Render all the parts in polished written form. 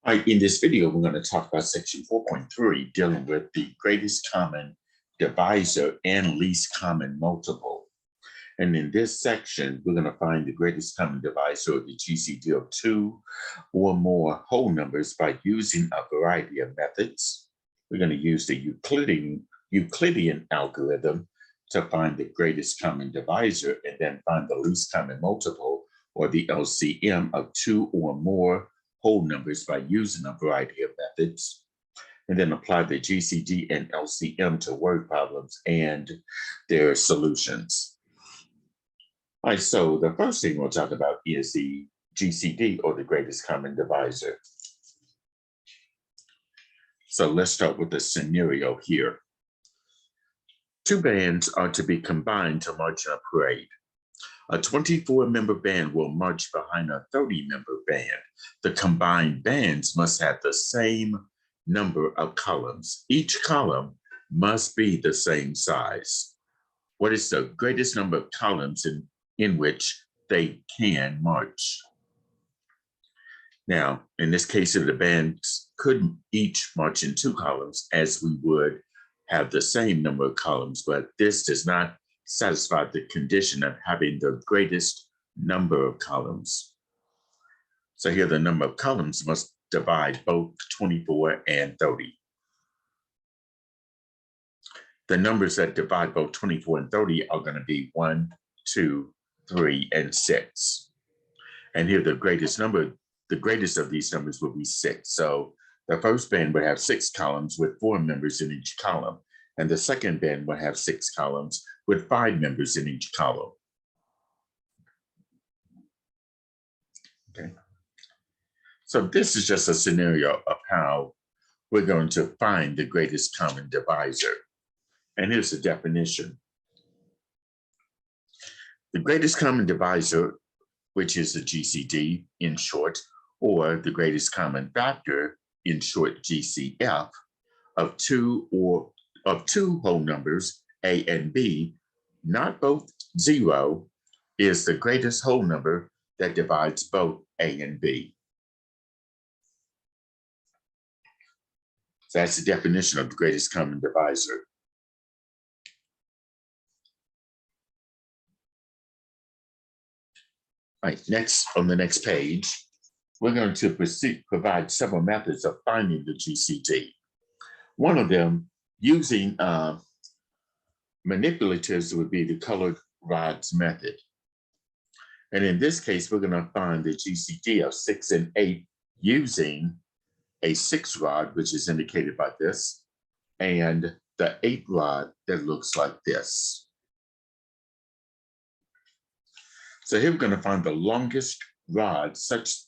All right, in this video, we're going to talk about section 4.3, dealing with the greatest common divisor and least common multiple. And in this section, we're going to find the greatest common divisor of the GCD of two or more whole numbers by using a variety of methods. We're going to use the Euclidean algorithm to find the greatest common divisor and then find the least common multiple, or the LCM, of two or more whole numbers by using a variety of methods, and then apply the GCD and LCM to word problems and their solutions. All right, so the first thing we'll talk about is the GCD, or the greatest common divisor. So let's start with the scenario here. Two bands are to be combined to march in a parade. A 24-member band will march behind a 30-member band. The combined bands must have the same number of columns. Each column must be the same size. What is the greatest number of columns in which they can march? Now, in this case, if the bands could each march in two columns, as we would have the same number of columns, but this does not satisfy the condition of having the greatest number of columns. So here the number of columns must divide both 24 and 30. The numbers that divide both 24 and 30 are going to be 1, 2, 3, and 6. And here the greatest of these numbers will be 6. So the first band would have 6 columns with 4 members in each column. And the second band would have 6 columns with 5 members in each column. Okay. So this is just a scenario of how we're going to find the greatest common divisor. And here's the definition. The greatest common divisor, which is the GCD in short, or the greatest common factor, in short GCF, of two whole numbers, A and B, not both 0, is the greatest whole number that divides both A and B. So that's the definition of the greatest common divisor. All right, next, on the next page, we're going to provide several methods of finding the GCD. One of them, using manipulatives, would be the colored rods method. And in this case, we're going to find the GCD of 6 and 8 using a 6 rod, which is indicated by this, and the 8 rod that looks like this. So here we're going to find the longest rod such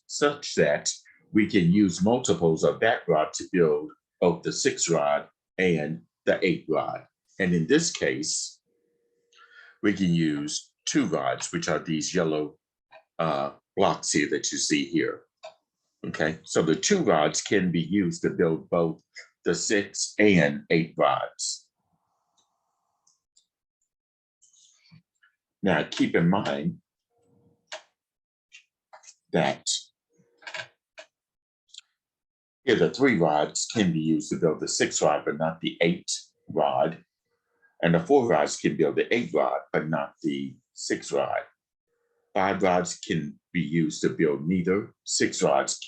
that we can use multiples of that rod to build both the 6 rod and the 8 rod. And in this case, we can use 2 rods, which are these yellow blocks here that you see here. Okay, so the 2 rods can be used to build both the 6 and 8 rods. Now, keep in mind that here the 3 rods can be used to build the 6 rod, but not the 8 rod. And the 4 rods can build the 8 rod, but not the 6 rod. 5 rods can be used to build neither. 6 rods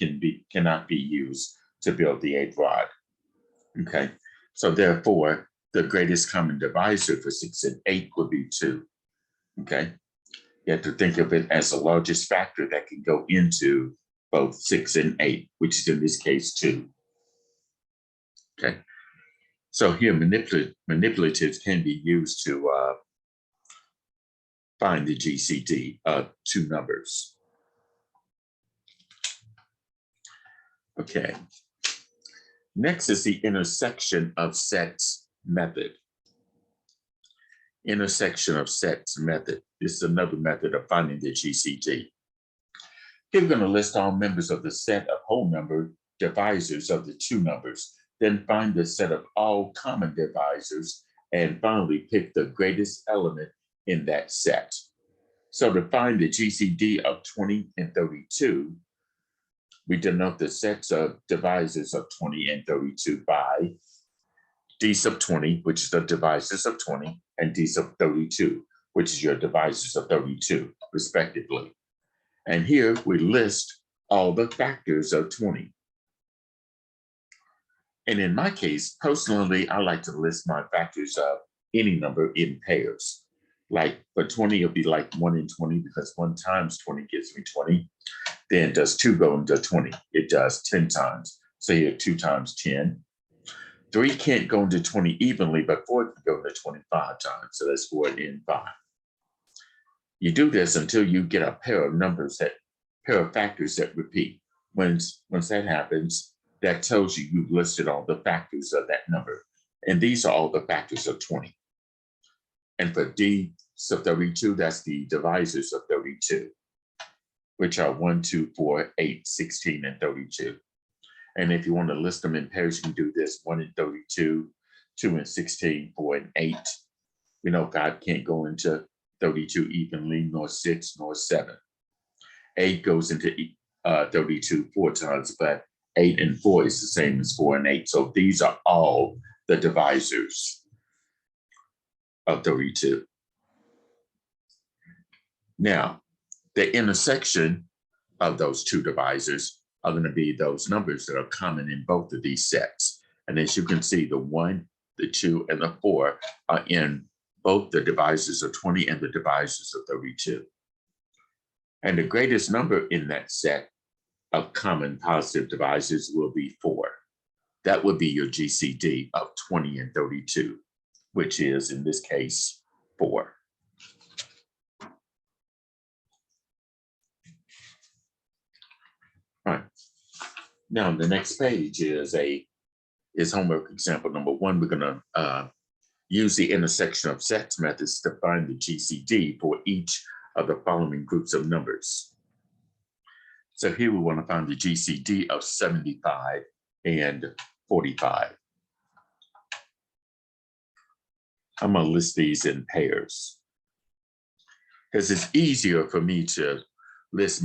cannot be used to build the 8 rod. Okay, so therefore, the greatest common divisor for 6 and 8 would be 2. Okay, you have to think of it as the largest factor that can go into both 6 and 8, which is in this case 2. Okay, so here manipulatives can be used to find the GCD of 2 numbers. Okay, next is the intersection of sets method. Intersection of sets method. This is another method of finding the GCD. Here we're going to list all members of the set of whole number divisors of the 2 numbers, then find the set of all common divisors, and finally pick the greatest element in that set. So to find the GCD of 20 and 32, we denote the sets of divisors of 20 and 32 by d sub 20, which is the divisors of 20, and d sub 32, which is your divisors of 32, respectively. And here we list all the factors of 20. And in my case, personally, I like to list my factors of any number in pairs. Like for 20, it'll be like 1 in 20 because 1 times 20 gives me 20. Then does 2 go into 20? It does 10 times. So here 2 times 10. 3 can't go into 20 evenly, but 4 can go into 25 times. So that's 4 in 5. You do this until you get a pair of factors that repeat. Once that happens, that tells you you've listed all the factors of that number. And these are all the factors of 20. And for d sub 32, that's the divisors of 32, which are 1, 2, 4, 8, 16, and 32. And if you want to list them in pairs, you can do this: 1 and 32, 2 and 16, 4 and 8. We know 5 can't go into 32 evenly, nor 6, nor 7. 8 goes into 32 4 times, but 8 and 4 is the same as 4 and 8. So these are all the divisors of 32. Now, the intersection of those two divisors are going to be those numbers that are common in both of these sets. And as you can see, the 1, the 2, and the 4 are in both the divisors of 20 and the divisors of 32. And the greatest number in that set of common positive divisors will be 4. That would be your GCD of 20 and 32, which is, in this case, 4. All right. Now, the next page is homework example number 1. We're going to use the intersection of sets methods to find the GCD for each of the following groups of numbers. So here we want to find the GCD of 75 and 45. I'm going to list these in pairs because it's easier for me to list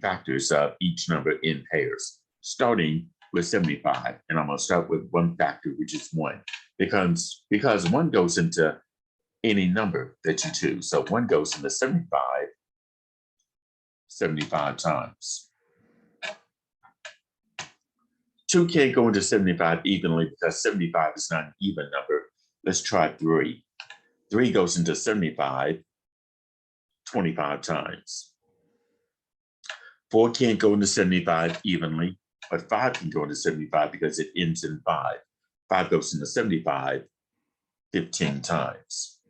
factors of each number in pairs, starting with 75. And I'm going to start with one factor, which is 1, because 1 goes into any number that you choose. So 1 goes into 75 times. 2 can't go into 75 evenly because 75 is not an even number. Let's try 3. 3 goes into 75 25 times. 4 can't go into 75 evenly, but 5 can go into 75 because it ends in 5. 5 goes into 75 15 times.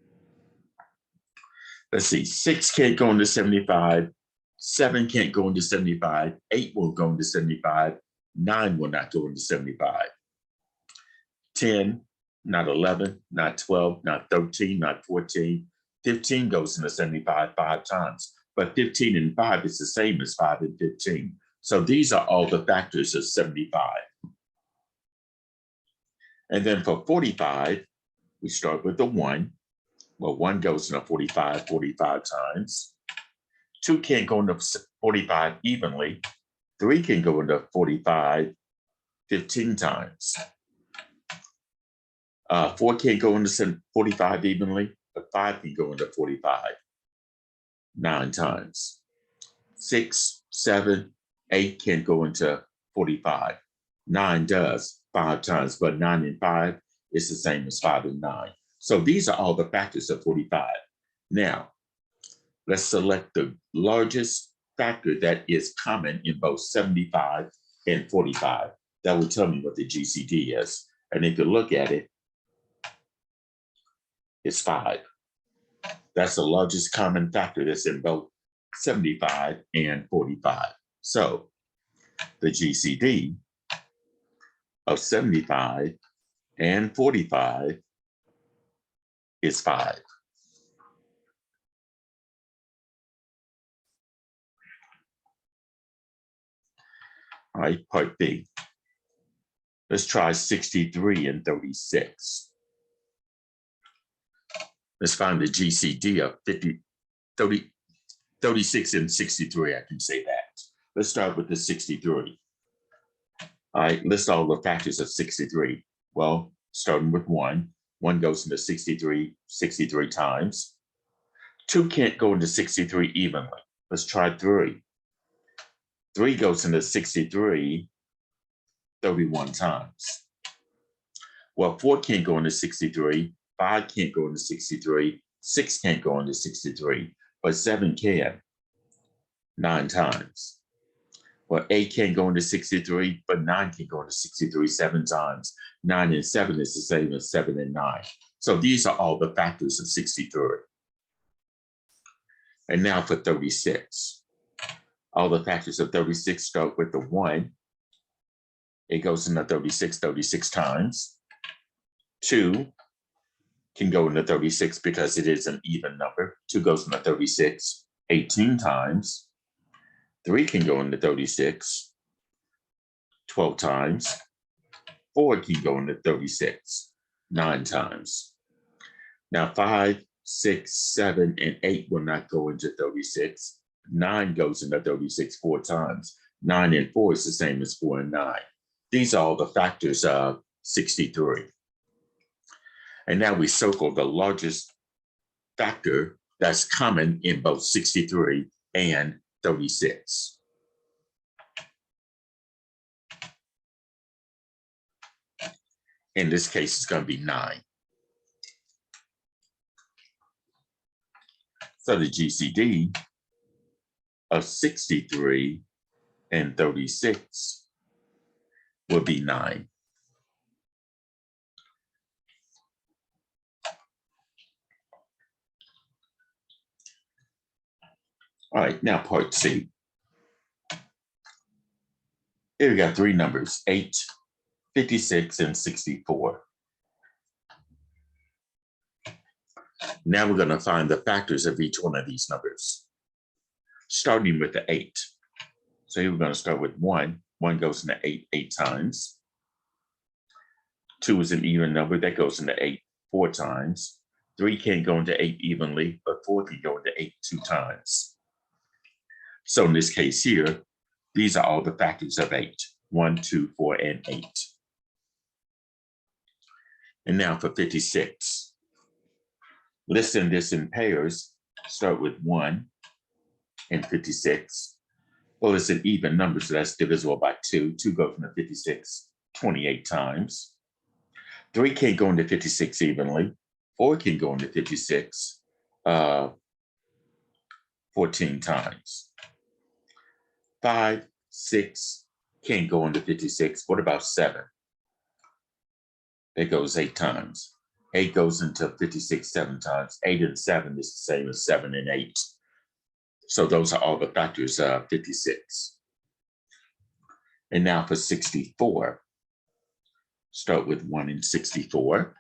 Let's see, 6 can't go into 75. 7 can't go into 75. 8 will go into 75. 9 will not go into 75. 10, not 11, not 12, not 13, not 14. 15 goes into 75 5 times, but 15 and 5 is the same as 5 and 15. So these are all the factors of 75. And then for 45, we start with the 1. Well, 1 goes into 45 times. 2 can't go into 45 evenly. 3 can go into 45 15 times. 4 can't go into 45 evenly, but 5 can go into 45 9 times. 6, 7, 8 can't go into 45. 9 does 5 times, but 9 and 5 is the same as 5 and 9. So these are all the factors of 45. Now, let's select the largest factor that is common in both 75 and 45. That will tell me what the GCD is. And if you look at it, it's 5. That's the largest common factor that's in both 75 and 45. So the GCD of 75 and 45 is 5. All right, part B. Let's try 63 and 36. Let's find the GCD of 36 and 63, I can say that. Let's start with the 63. All right, list all the factors of 63. Well, starting with 1. 1 goes into 63 times. 2 can't go into 63 evenly. Let's try 3. 3 goes into 63 31 times. Well, 4 can't go into 63. 5 can't go into 63. 6 can't go into 63, but 7 can, 9 times. Well, 8 can't go into 63, but 9 can go into 63 7 times. 9 and 7 is the same as 7 and 9. So these are all the factors of 63. And now for 36. All the factors of 36 start with the 1. It goes into 36 times. 2 can go into 36 because it is an even number. 2 goes into 36 18 times. 3 can go into 36 12 times. 4 can go into 36 9 times. Now 5, 6, 7, and 8 will not go into 36. 9 goes into 36 4 times. 9 and 4 is the same as 4 and 9. These are all the factors of 63. And now we circle the largest factor that's common in both 63 and 36. In this case, it's going to be 9. So the GCD of 63 and 36 will be 9. All right, now part C. Here we got 3 numbers, 8, 56, and 64. Now we're going to find the factors of each one of these numbers, starting with the 8. So here we're going to start with 1. 1 goes into 8 times. 2 is an even number that goes into 8 4 times. 3 can't go into 8 evenly, but 4 can go into 8 2 times. So in this case here, these are all the factors of 8. 1, 2, 4, and 8. And now for 56. Listing this in pairs, start with 1 and 56. Well, it's an even number, so that's divisible by 2. 2 goes into 56 28 times. 3 can't go into 56 evenly. 4 can go into 56 14 times. 5, 6 can't go into 56. What about 7? It goes 8 times. 8 goes into 56 7 times. 8 and 7 is the same as 7 and 8. So those are all the factors of 56. And now for 64. Start with 1 and 64.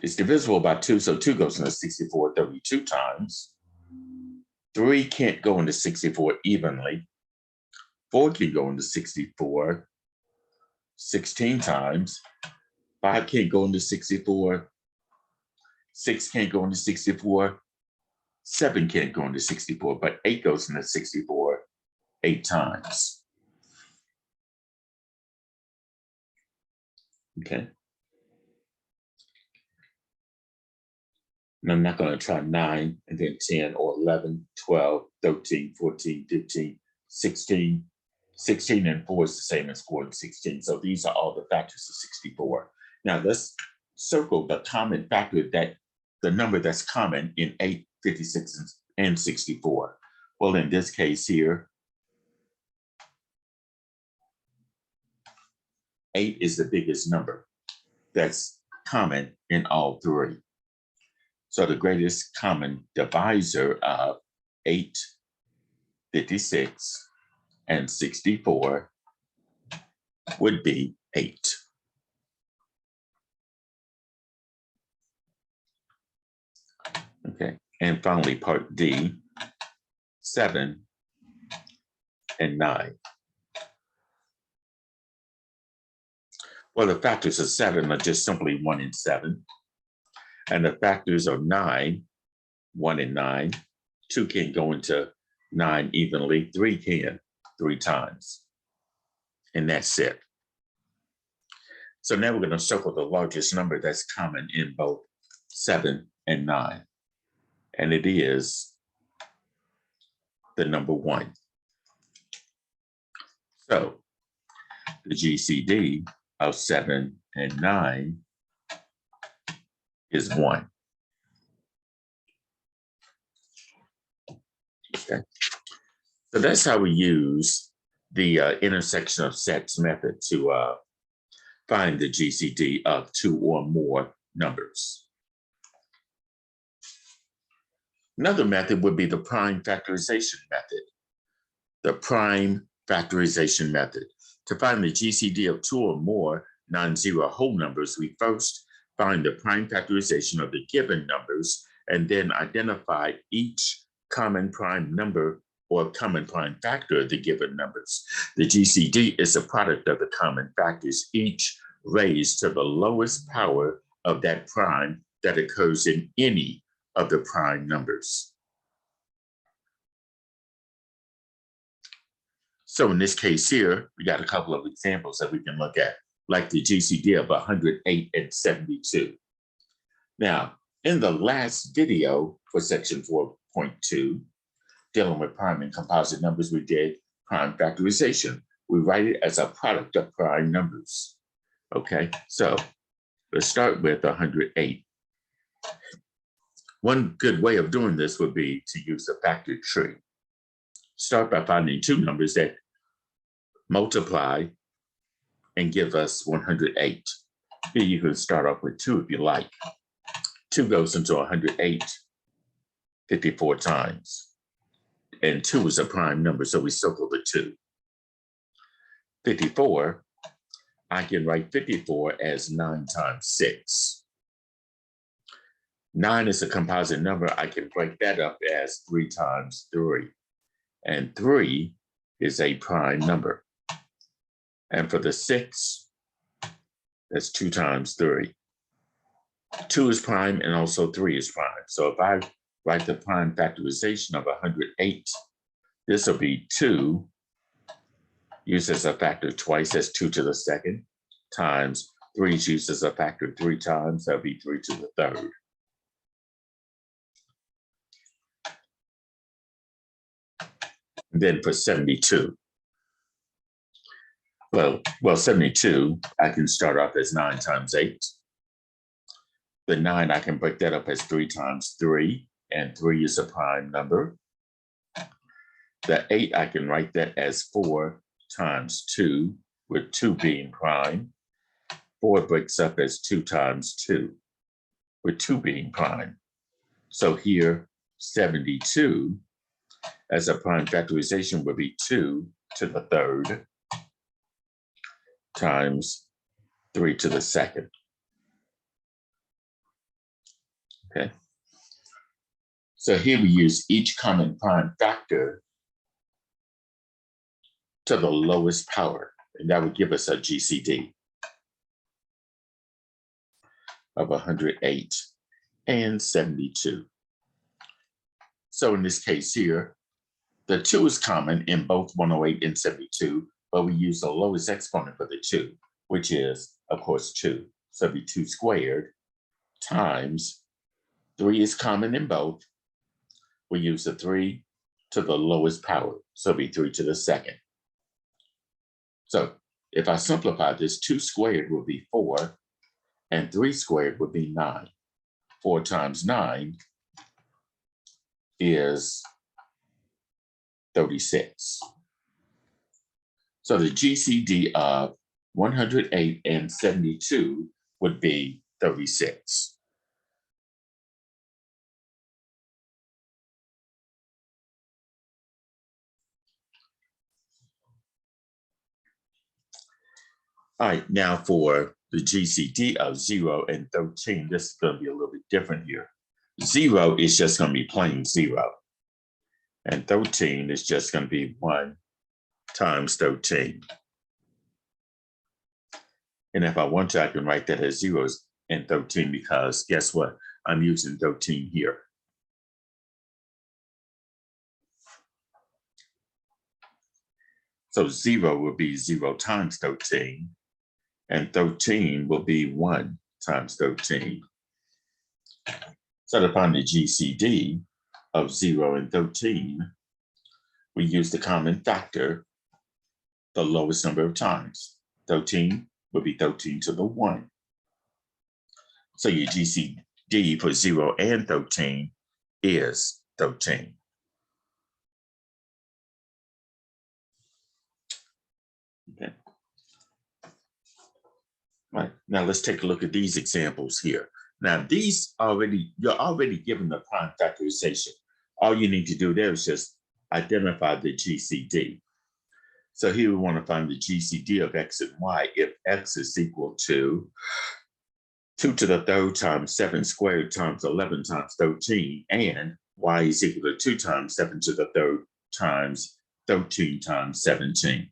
It's divisible by 2, so 2 goes into 64 32 times. 3 can't go into 64 evenly. 4 can go into 64 16 times. 5 can't go into 64. 6 can't go into 64. 7 can't go into 64, but 8 goes into 64 8 times. Okay. And I'm not going to try 9 and then 10 or 11, 12, 13, 14, 15, 16. 16 and 4 is the same as 4 and 16. So these are all the factors of 64. Now let's circle the common factor, that the number that's common in 8, 56, and 64. Well, in this case here, 8 is the biggest number that's common in all 3. So the greatest common divisor of 8, 56, and 64 would be 8. Okay, and finally part D, 7 and 9. Well, the factors of 7 are just simply 1 and 7. And the factors are 9, 1 and 9. 2 can't go into 9 evenly, 3 can, 3 times. And that's it. So now we're going to circle the largest number that's common in both 7 and 9. And it is the number 1. So the GCD of 7 and 9 is 1. Okay. So that's how we use the intersection of sets method to find the GCD of 2 or more numbers. Another method would be the prime factorization method. The prime factorization method. To find the GCD of 2 or more non-zero whole numbers, we first find the prime factorization of the given numbers and then identify each common prime number or common prime factor of the given numbers. The GCD is a product of the common factors, each raised to the lowest power of that prime that occurs in any of the prime numbers. So in this case here, we got a couple of examples that we can look at, like the GCD of 108 and 72. Now, in the last video for section 4.2, dealing with prime and composite numbers, we did prime factorization. We write it as a product of prime numbers. Okay, so let's start with 108. One good way of doing this would be to use a factor tree. Start by finding 2 numbers that multiply and give us 108. Here you can start off with 2 if you like. 2 goes into 108 54 times. And 2 is a prime number, so we circle the 2. 54, I can write 54 as 9 times 6. 9 is a composite number. I can break that up as 3 times 3. And 3 is a prime number. And for the 6, that's 2 times 3. 2 is prime and also 3 is prime. So if I write the prime factorization of 108, this will be 2 used as a factor twice, as 2 to the second, times 3 is used as a factor 3 times, that'll be 3 to the third. And then for 72, well, 72, I can start off as 9 times 8. The 9, I can break that up as 3 times 3, and 3 is a prime number. The 8, I can write that as 4 times 2, with 2 being prime. 4 breaks up as 2 times 2, with 2 being prime. So here, 72 as a prime factorization would be 2 to the third times 3 to the second. Okay. So here we use each common prime factor to the lowest power, and that would give us a GCD of 108 and 72. So in this case here, the 2 is common in both 108 and 72, but we use the lowest exponent for the 2, which is, of course, 2. So it'd be 2 squared times 3 is common in both. We use the 3 to the lowest power, so it'd be 3 to the second. So if I simplify this, 2 squared would be 4, and 3 squared would be 9. 4 times 9 is 36. So the GCD of 108 and 72 would be 36. All right, now for the GCD of 0 and 13, this is going to be a little bit different here. 0 is just going to be plain 0. And 13 is just going to be 1 times 13. And if I want to, I can write that as 0 and 13 because guess what? I'm using 13 here. So 0 will be 0 times 13, and 13 will be 1 times 13. So to find the GCD of 0 and 13, we use the common factor, the lowest number of times. 13 will be 13 to the 1. So your GCD for 0 and 13 is 13. Okay. All right, now let's take a look at these examples here. Now you're already given the prime factorization. All you need to do there is just identify the GCD. So here we want to find the GCD of x and y if x is equal to 2 to the third times 7 squared times 11 times 13, and y is equal to 2 times 7 to the third times 13 times 17.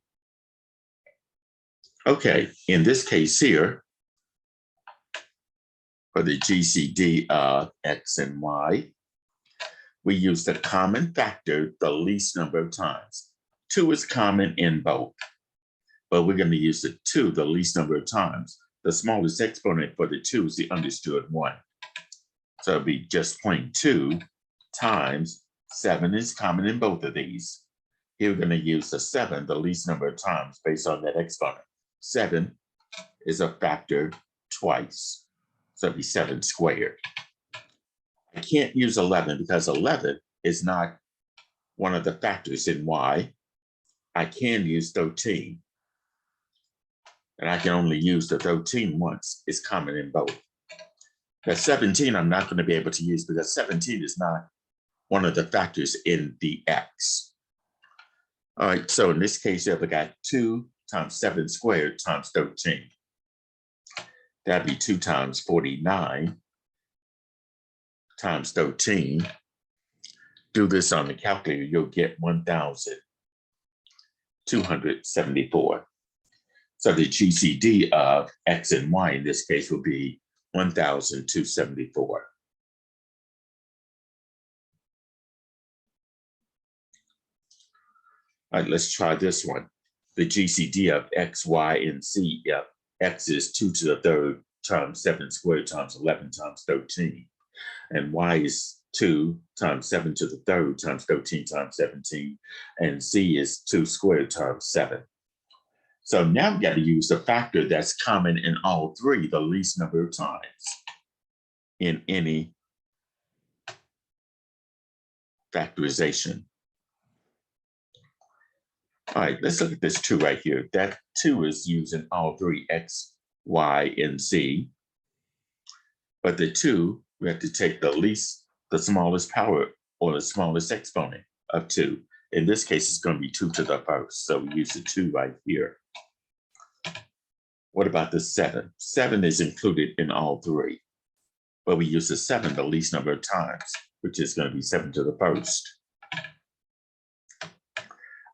Okay, in this case here, for the GCD of x and y, we use the common factor the least number of times. 2 is common in both, but we're going to use the 2 the least number of times. The smallest exponent for the 2 is the understood 1. So it'll be just plain 2 times 7 is common in both of these. Here we're going to use the 7, the least number of times based on that exponent. 7 is a factor twice. So it'll be 7 squared. I can't use 11 because 11 is not one of the factors in y. I can use 13. And I can only use the 13 once. It's common in both. The 17 I'm not going to be able to use because 17 is not one of the factors in the x. All right, so in this case, you have got 2 times 7 squared times 13. That'd be 2 times 49 times 13. Do this on the calculator, you'll get 1,274. So the GCD of x and y in this case will be 1,274. All right, let's try this one. The GCD of x, y, and z, if x is 2 to the third times 7 squared times 11 times 13, and y is 2 times 7 to the third times 13 times 17, and z is 2 squared times 7. So now we got to use the factor that's common in all three, the least number of times in any factorization. All right, let's look at this 2 right here. That 2 is using all three, x, y, and z. But the 2, we have to take the smallest power or the smallest exponent of 2. In this case, it's going to be 2 to the first. So we use the 2 right here. What about the 7? 7 is included in all three, but we use the 7 the least number of times, which is going to be 7 to the first.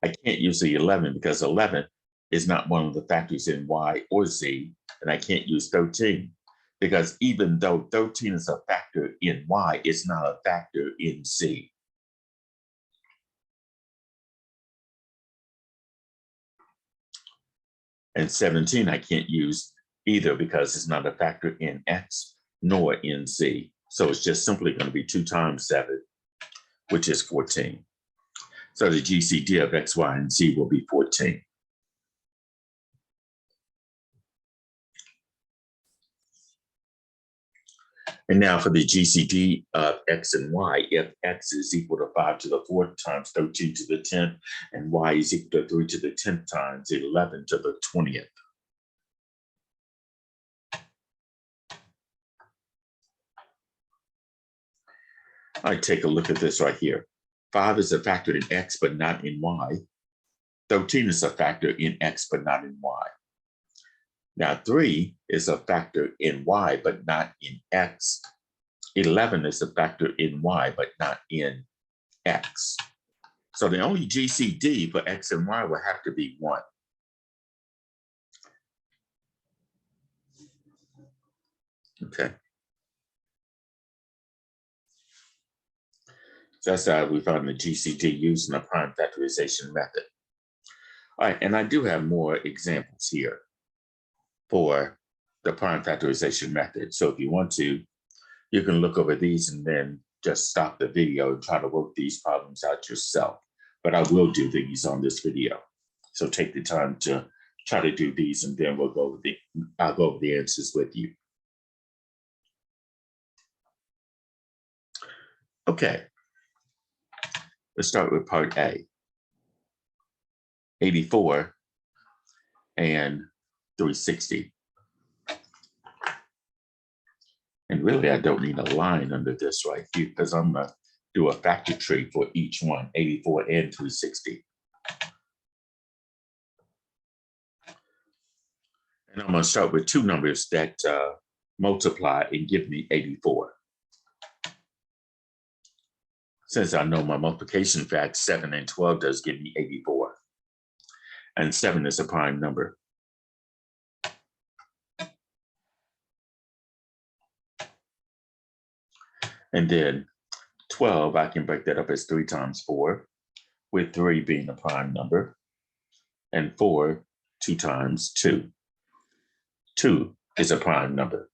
I can't use the 11 because 11 is not one of the factors in y or z, and I can't use 13 because even though 13 is a factor in y, it's not a factor in z. And 17 I can't use either because it's not a factor in x nor in z. So it's just simply going to be 2 times 7, which is 14. So the GCD of x, y, and z will be 14. And now for the GCD of x and y, if x is equal to 5 to the 4th times 13 to the 10th, and y is equal to 3 to the 10th times 11 to the 20th. All right, take a look at this right here. 5 is a factor in x, but not in y. 13 is a factor in x, but not in y. Now 3 is a factor in y, but not in x. 11 is a factor in y, but not in x. So the only GCD for x and y will have to be 1. Okay. So that's how we found the GCD using the prime factorization method. All right, and I do have more examples here for the prime factorization method. So if you want to, you can look over these and then just stop the video and try to work these problems out yourself. But I will do these on this video. So take the time to try to do these, and then I'll go over the answers with you. Okay, let's start with part A. 84 and 360. And really, I don't need a line under this right here because I'm going to do a factor tree for each one, 84 and 360. And I'm going to start with two numbers that multiply and give me 84. Since I know my multiplication fact, 7 and 12 does give me 84. And 7 is a prime number. And then 12, I can break that up as 3 times 4, with 3 being a prime number, and 4, 2 times 2. 2 is a prime number.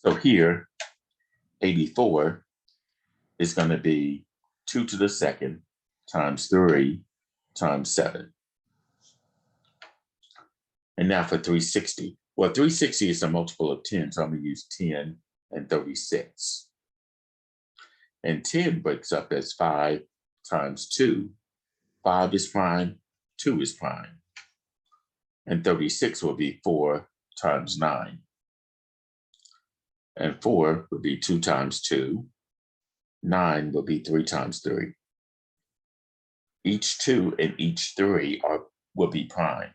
So here, 84 is going to be 2 to the second times 3 times 7. And now for 360. Well, 360 is a multiple of 10, so I'm going to use 10 and 36. And 10 breaks up as 5 times 2. 5 is prime, 2 is prime. And 36 will be 4 times 9. And 4 would be 2 times 2. 9 will be 3 times 3. Each 2 and each 3 will be prime.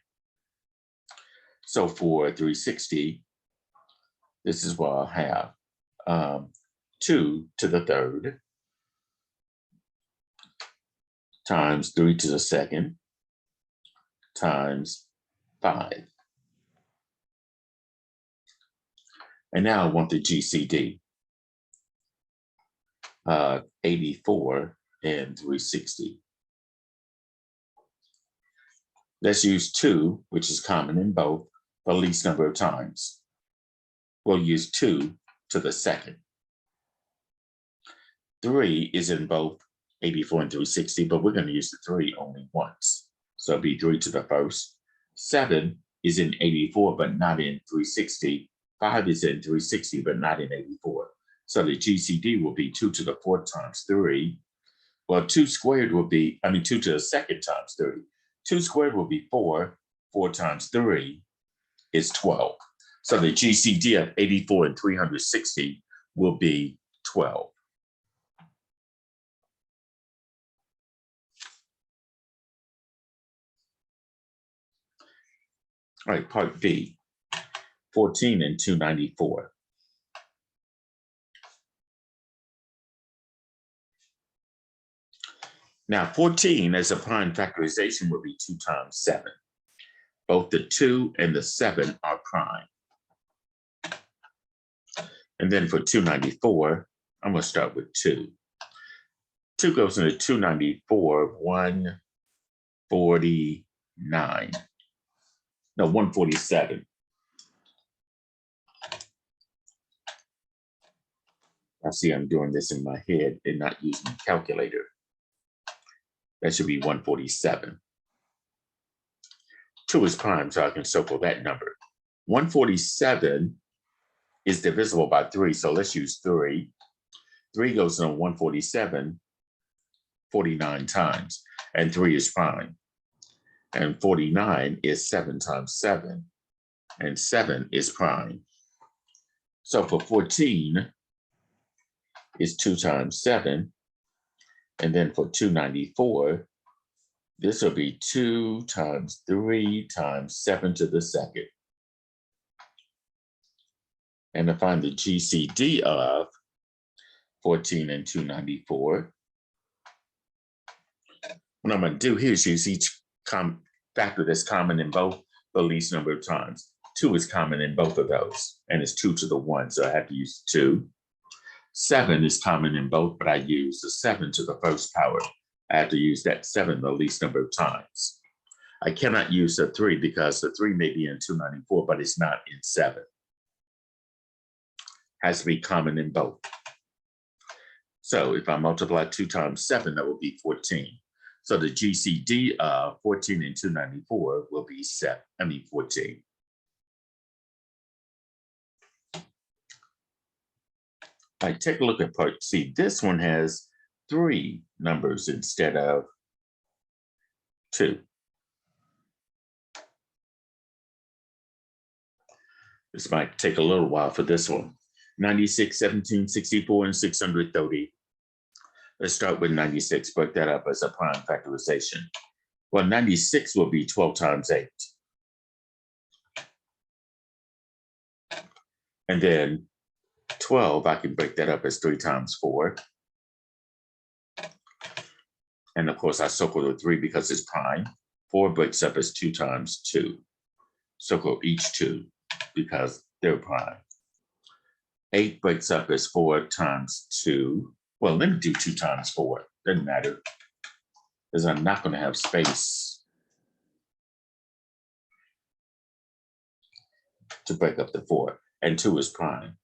So for 360, this is what I'll have. 2 to the third times 3 to the second times 5. And now I want the GCD. 84 and 360. Let's use 2, which is common in both, the least number of times. We'll use 2 to the second. 3 is in both 84 and 360, but we're going to use the 3 only once. So it'll be 3 to the first. 7 is in 84, but not in 360. 5 is in 360, but not in 84. So the GCD will be 2 to the fourth times 3. Well, 2 squared will be, 2 to the second times 3. 2 squared will be 4. 4 times 3 is 12. So the GCD of 84 and 360 will be 12. All right, part B, 14 and 294. Now 14 as a prime factorization will be 2 times 7. Both the 2 and the 7 are prime. And then for 294, I'm going to start with 2. 2 goes into 294, 149. No, 147. I see I'm doing this in my head and not using a calculator. That should be 147. 2 is prime, so I can circle that number. 147 is divisible by 3, so let's use 3. 3 goes into 147 49 times, and 3 is prime. And 49 is 7 times 7, and 7 is prime. So for 14 is 2 times 7, and then for 294, this will be 2 times 3 times 7 to the second. And to find the GCD of 14 and 294, what I'm going to do here is use each factor that's common in both the least number of times. 2 is common in both of those, and it's 2 to the 1, so I have to use 2. 7 is common in both, but I use the 7 to the first power. I I have to use that 7 the least number of times. I cannot use the 3 because the 3 may be in 294, but it's not in 7. Has to be common in both. So if I multiply 2 times 7, that will be 14. So the GCD of 14 and 294 will be 14. All right, take a look at part C. This one has 3 numbers instead of 2. This might take a little while for this one. 96, 17, 64, and 630. Let's start with 96, break that up as a prime factorization. Well, 96 will be 12 times 8. And then 12, I can break that up as 3 times 4. And of course, I circle the 3 because it's prime. 4 breaks up as 2 times 2. Circle each 2 because they're prime. 8 breaks up as 4 times 2. Well, let me do 2 times 4. Doesn't matter, because I'm not going to have space to break up the 4. And 2 is prime.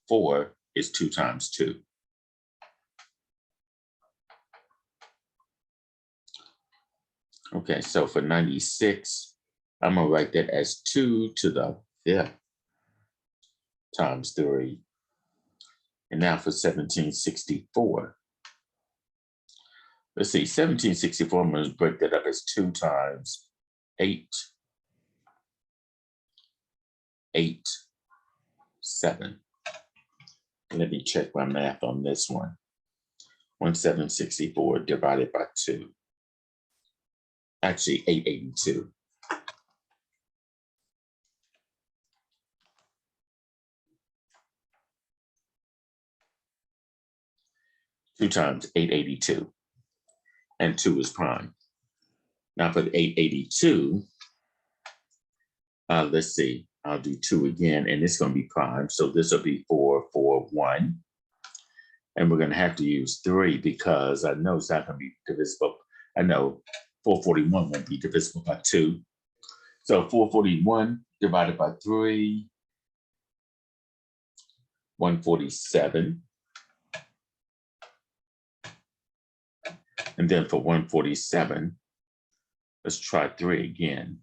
4 is 2 times 2. Okay, so for 96, I'm going to write that as 2 to the 5th times 3. And now for 1764. Let's see, 1764, I'm going to break that up as 2 times 8, 8, 7. Let me check my math on this one. 1764 divided by 2. Actually, 882. Two times 882. And 2 is prime. Now for the 882, let's see, I'll do 2 again, and it's going to be prime. So this will be 441. And we're going to have to use 3 because I know it's not going to be divisible. I know 441 won't be divisible by 2. So 441 divided by 3, 147. And then for 147, let's try 3 again.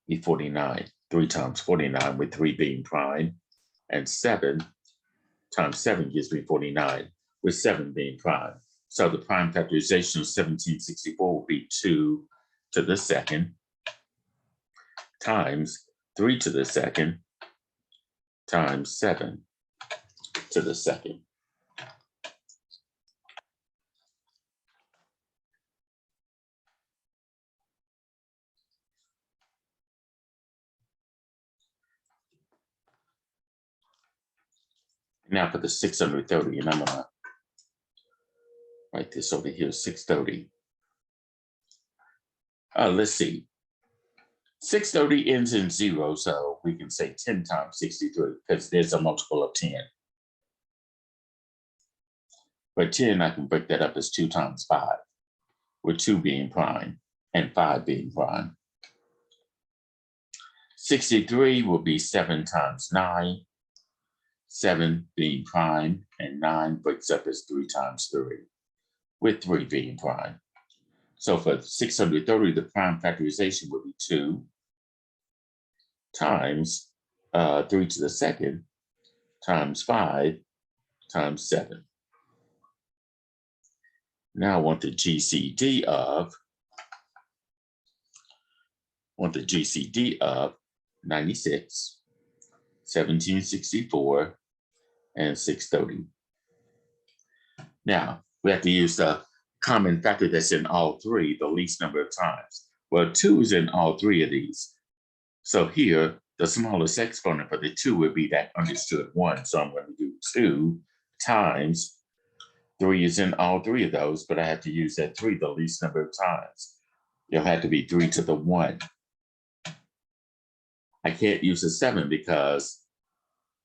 Be 49. 3 times 49 with 3 being prime. And 7 times 7 gives me 49 with 7 being prime. So the prime factorization of 1764 will be 2 to the 2nd times 3 to the 2nd times 7 to the 2nd. Now for the 630, and I'm going to write this over here, 630. Let's see. 630 ends in 0, so we can say 10 times 63 because there's a multiple of 10. But 10, I can break that up as 2 times 5, with 2 being prime and 5 being prime. 63 will be 7 times 9, 7 being prime, and 9 breaks up as 3 times 3, with 3 being prime. So for 630, the prime factorization would be 2 times 3 to the 2nd times 5 times 7. Now I want the GCD of 96, 1764, and 630. Now we have to use the common factor that's in all 3 the least number of times. Well, 2 is in all 3 of these. So here, the smallest exponent for the 2 would be that understood 1. So I'm going to do 2 times 3 is in all 3 of those, but I have to use that 3 the least number of times. It'll have to be 3 to the 1. I can't use a 7 because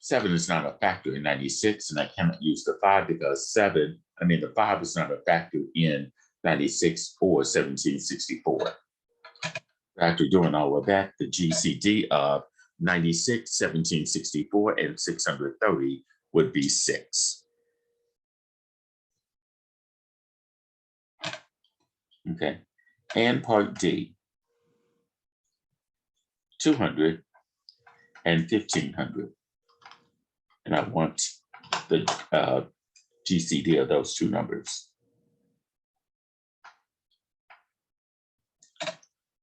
7 is not a factor in 96, and I cannot use the 5 because the 5 is not a factor in 96 or 1764. After doing all of that, the GCD of 96, 1764, and 630 would be 6. Okay, and part D, 200 and 1500. And I want the GCD of those two numbers.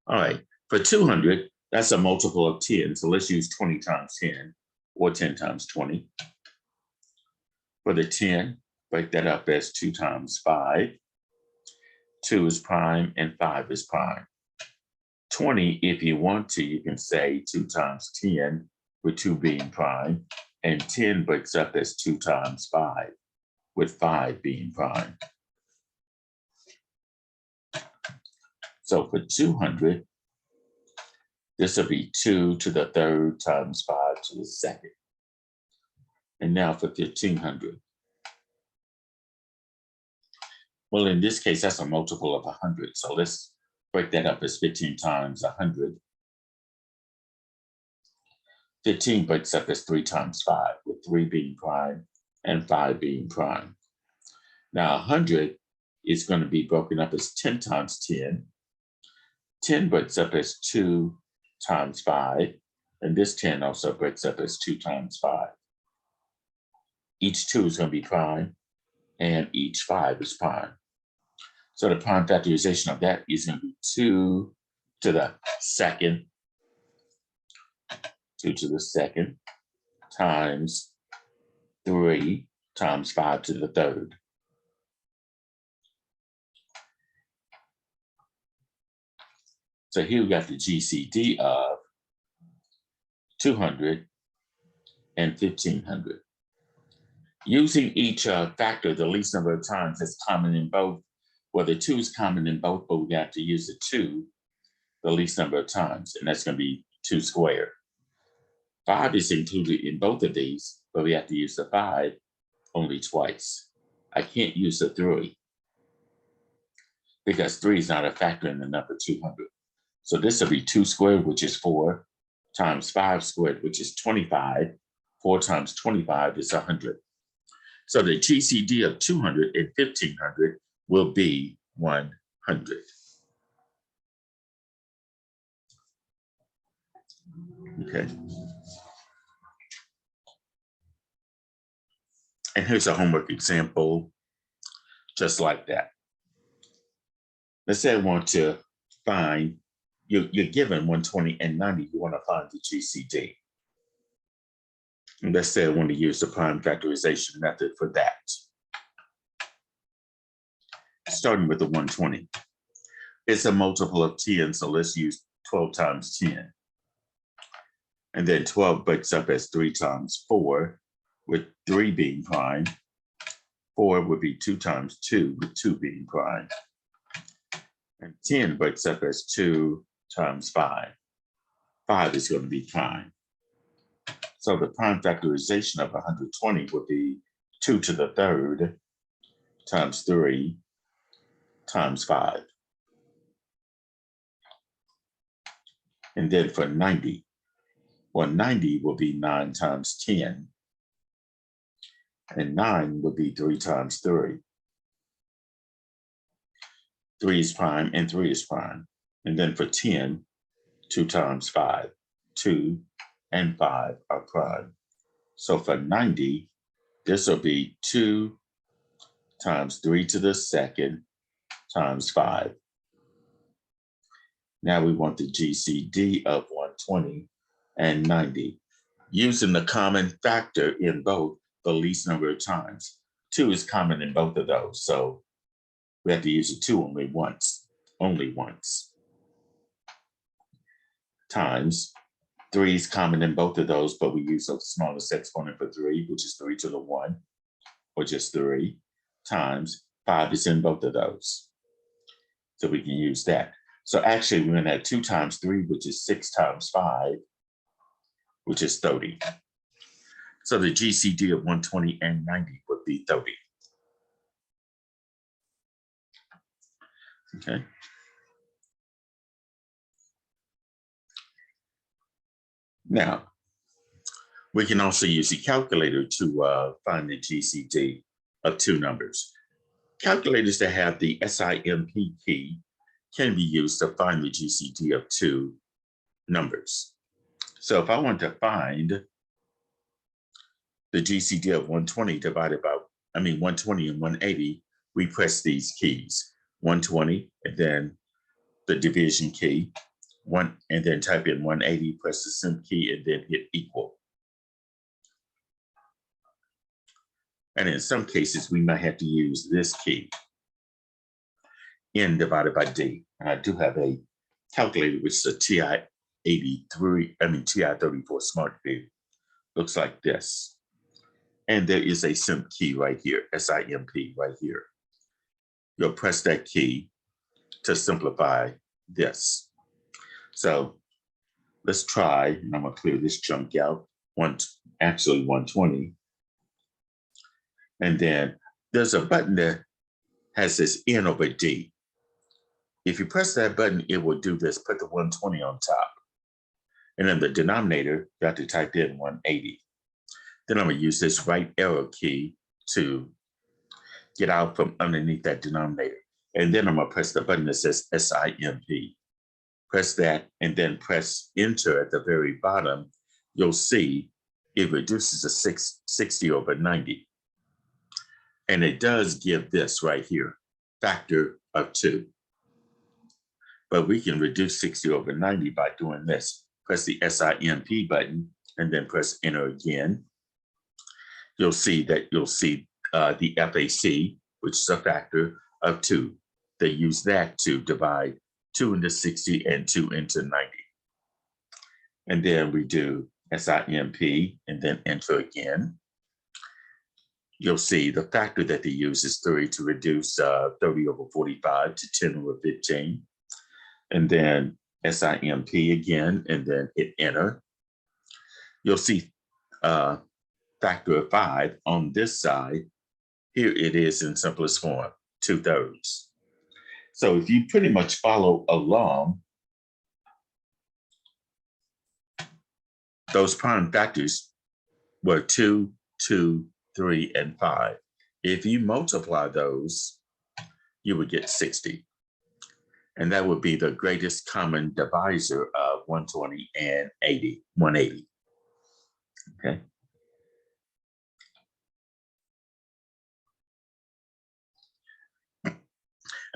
All right, for 200, that's a multiple of 10. So let's use 20 times 10 or 10 times 20. For the 10, break that up as 2 times 5. 2 is prime and 5 is prime. 20, if you want to, you can say 2 times 10 with 2 being prime, and 10 breaks up as 2 times 5 with 5 being prime. So for 200, this will be 2 to the third times 5 to the second. And now for 1500. Well, in this case, that's a multiple of 100. So let's break that up as 15 times 100. 15 breaks up as 3 times 5, with 3 being prime and 5 being prime. Now 100 is going to be broken up as 10 times 10. 10 breaks up as 2 times 5, and this 10 also breaks up as 2 times 5. Each 2 is going to be prime, and each 5 is prime. So the prime factorization of that is going to be 2 to the second, 2 to the second, times 3 times 5 to the third. So here we got the GCD of 200 and 1500. Using each factor, the least number of times that's common in both. Well, the 2 is common in both, but we got to use the 2 the least number of times, and that's going to be 2 squared. 5 is included in both of these, but we have to use the 5 only twice. I can't use the 3 because 3 is not a factor in the number 200. So this will be 2 squared, which is 4, times 5 squared, which is 25. 4 times 25 is 100. So the GCD of 200 and 1500 will be 100. Okay. And here's a homework example, just like that. Let's say I want to find, you're given 120 and 90, you want to find the GCD. And let's say I want to use the prime factorization method for that. Starting with the 120. It's a multiple of 10, so let's use 12 times 10. And then 12 breaks up as 3 times 4, with 3 being prime. 4 would be 2 times 2, with 2 being prime. And 10 breaks up as 2 times 5. 5 is going to be prime. So the prime factorization of 120 would be 2 to the third times 3 times 5. And then for 90, well, 90 will be 9 times 10. And 9 would be 3 times 3. 3 is prime and 3 is prime. And then for 10, 2 times 5. 2 and 5 are prime. So for 90, this will be 2 times 3 to the second times 5. Now we want the GCD of 120 and 90. Using the common factor in both, the least number of times. 2 is common in both of those, so we have to use the 2 only once. Times 3 is common in both of those, but we use the smallest exponent for 3, which is 3 to the 1, or just 3, times 5 is in both of those. So we can use that. So actually, we're going to have 2 times 3, which is 6 times 5, which is 30. So the GCD of 120 and 90 would be 30. Okay. Now, we can also use the calculator to find the GCD of two numbers. Calculators that have the SIMP key can be used to find the GCD of two numbers. So if I want to find the GCD of 120 divided by, 120 and 180, we press these keys, 120, and then the division key, and then type in 180, press the SIMP key, and then hit equal. And in some cases, we might have to use this key, N divided by D. And I do have a calculator, which is a TI-34 Smart View. Looks like this. And there is a SIMP key right here, SIMP right here. You'll press that key to simplify this. So let's try, and I'm gonna clear this chunk out, 120. And then there's a button that has this N over D. If you press that button, it will do this, put the 120 on top. And then the denominator, you have to type in 180. Then I'm gonna use this right arrow key to get out from underneath that denominator. And then I'm gonna press the button that says SIMP. Press that and then press enter at the very bottom. You'll see it reduces to 60 over 90. And it does give this right here, factor of 2. But we can reduce 60 over 90 by doing this. Press the SIMP button and then press enter again. You'll see the FAC, which is a factor of 2. They use that to divide 2 into 60 and 2 into 90. And then we do SIMP and then enter again. You'll see the factor that they use is 30 to reduce 30 over 45 to 10 over 15. And then SIMP again, and then hit enter. You'll see factor of 5 on this side. Here it is in simplest form, 2/3. So if you pretty much follow along, those prime factors were 2, 2, 3, and 5. If you multiply those, you would get 60. And that would be the greatest common divisor of 120 and 180. Okay.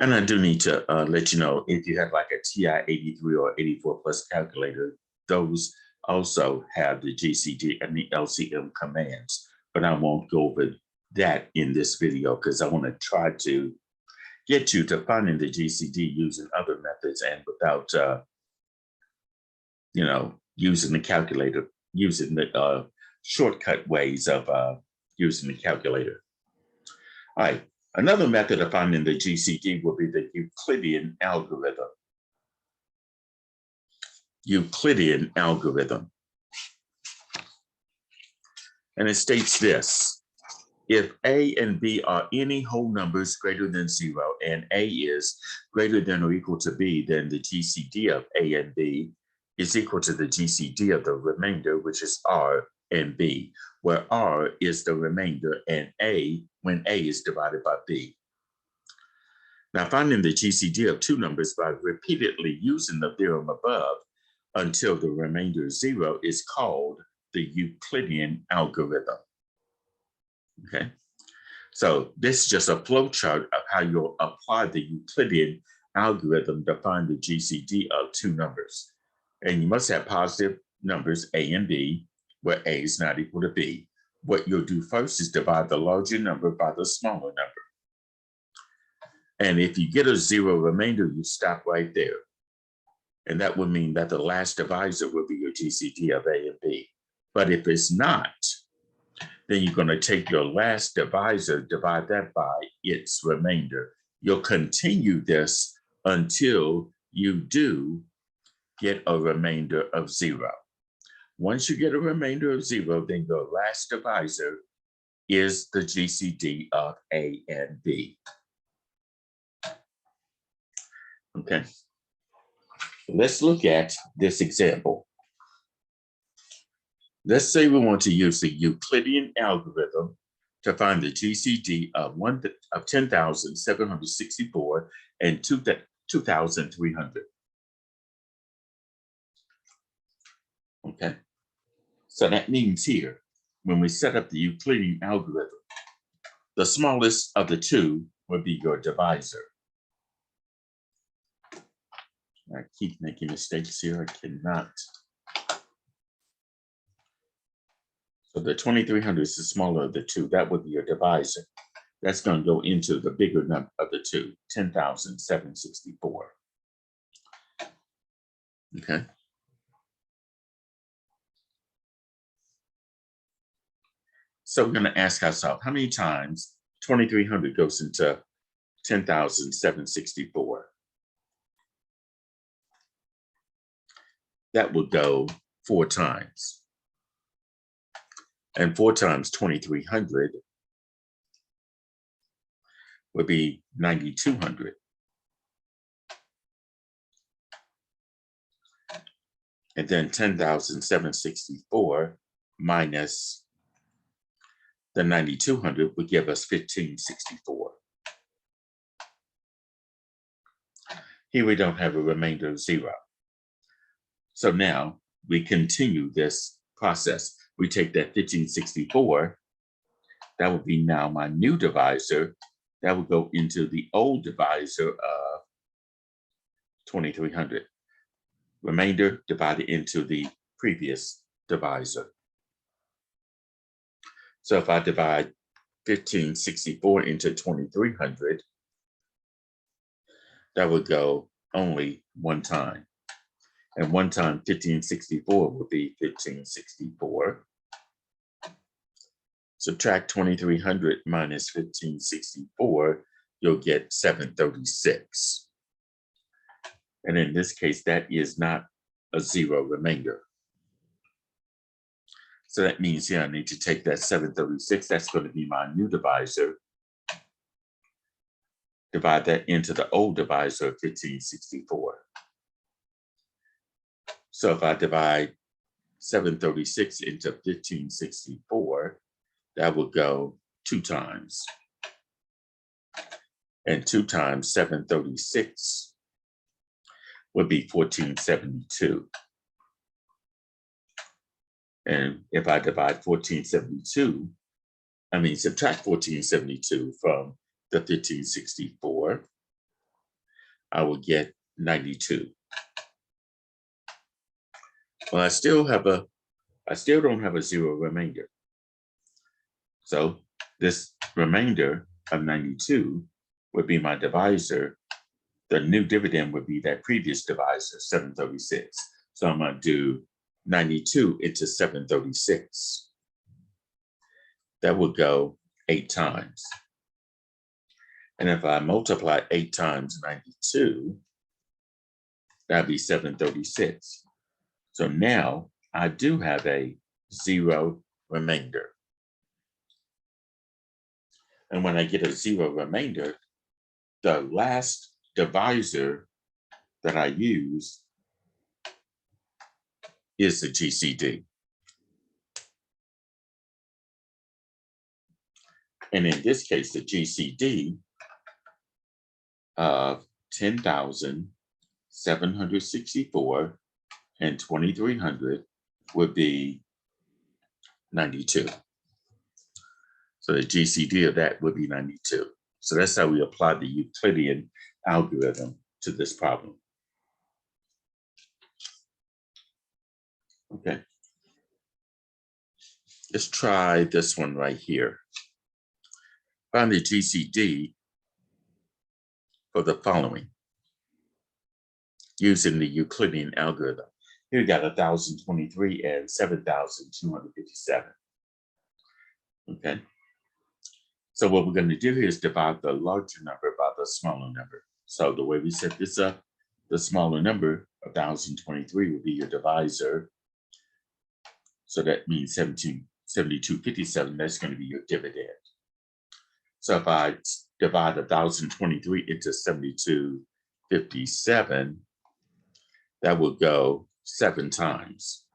And I do need to let you know, if you have like a TI-83 or 84 plus calculator, those also have the GCD and the LCM commands. But I won't go over that in this video because I want to try to get you to finding the GCD using other methods and without, using the calculator, using the shortcut ways of using the calculator. All right, another method of finding the GCD will be the Euclidean algorithm. Euclidean algorithm. And it states this: if A and B are any whole numbers greater than 0 and A is greater than or equal to B, then the GCD of A and B is equal to the GCD of the remainder, which is R and B, where R is the remainder and A when A is divided by B. Now, finding the GCD of two numbers by repeatedly using the theorem above until the remainder is 0 is called the Euclidean algorithm. Okay, so this is just a flow chart of how you'll apply the Euclidean algorithm to find the GCD of two numbers. And you must have positive numbers A and B, where A is not equal to B. What you'll do first is divide the larger number by the smaller number. And if you get a 0 remainder, you stop right there. And that would mean that the last divisor will be your GCD of A and B. But if it's not, then you're going to take your last divisor, divide that by its remainder. You'll continue this until you do get a remainder of 0. Once you get a remainder of 0, then your last divisor is the GCD of A and B. Okay, let's look at this example. Let's say we want to use the Euclidean algorithm to find the GCD of 10,764 and 2,300. Okay, so that means here, when we set up the Euclidean algorithm, the smallest of the two would be your divisor. I keep making mistakes here. I cannot. So the 2,300 is the smaller of the two. That would be your divisor. That's going to go into the bigger number of the two, 10,764. Okay. So we're going to ask ourselves, how many times 2,300 goes into 10,764? That would go 4 times. And 4 times 2,300 would be 9,200. And then 10,764 minus the 9,200 would give us 1,564. Here we don't have a remainder of 0. So now we continue this process. We take that 1,564, that would be now my new divisor. That would go into the old divisor of 2,300. Remainder divided into the previous divisor. So if I divide 1,564 into 2,300, that would go only 1 time. And 1 time 1,564 would be 1,564. Subtract 2,300 minus 1,564, you'll get 736. And in this case, that is not a 0 remainder. So that means here I need to take that 736, that's going to be my new divisor, divide that into the old divisor of 1,564. So if I divide 736 into 1,564, that would go 2 times. And 2 times 736 would be 1,472. And if I divide 1,472, subtract 1,472 from the 1,564, I will get 92. Well, I still don't have a 0 remainder. So this remainder of 92 would be my divisor. The new dividend would be that previous divisor, 736. So I'm going to do 92 into 736. That would go 8 times. And if I multiply 8 times 92, that'd be 736. So now I do have a 0 remainder. And when I get a 0 remainder, the last divisor that I use is the GCD. And in this case, the GCD of 10,764 and 2,300 would be 92. So the GCD of that would be 92. So that's how we apply the Euclidean algorithm to this problem. Okay. Let's try this one right here. Find the GCD for the following using the Euclidean algorithm. Here we got 1,023 and 7,257. Okay. So what we're going to do here is divide the larger number by the smaller number. So the way we set this up, the smaller number, 1,023, will be your divisor. So that means 72.57, that's going to be your dividend. So if I divide 1,023 into 72.57, that will go 7 times.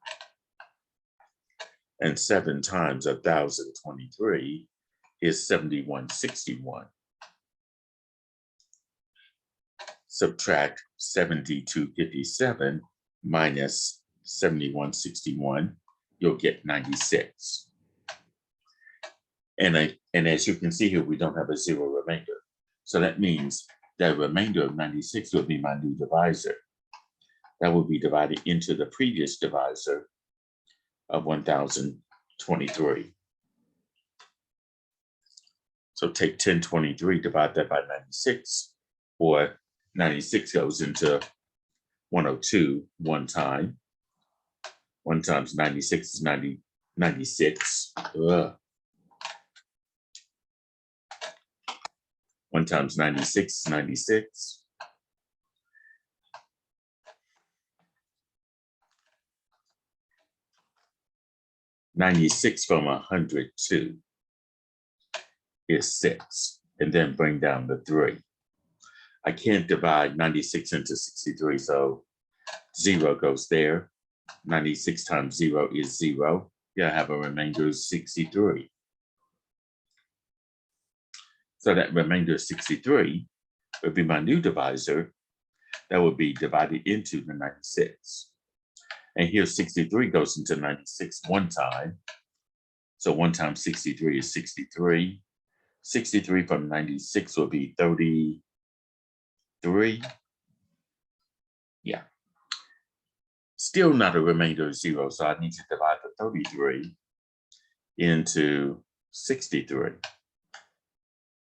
And 7 times 1,023 is 71.61. Subtract 72.57 minus 71.61, you'll get 96. And as you can see here, we don't have a zero remainder. So that means that remainder of 96 will be my new divisor. That will be divided into the previous divisor of 1,023. So take 1023, divide that by 96, or 96 goes into 102 one time. 1 times 96 is 96. 1 times 96 is 96. $96 from 102 is 6, and then bring down the 3. I can't divide 96 into 63, so 0 goes there. 96 times 0 is 0. Yeah, I have a remainder of 63. So that remainder of 63 would be my new divisor. That would be divided into the 96. And here 63 goes into 96 one time. So 1 times 63 is 63. 63 from 96 will be 33. Yeah. Still not a remainder of 0, so I need to divide the 33 into 63.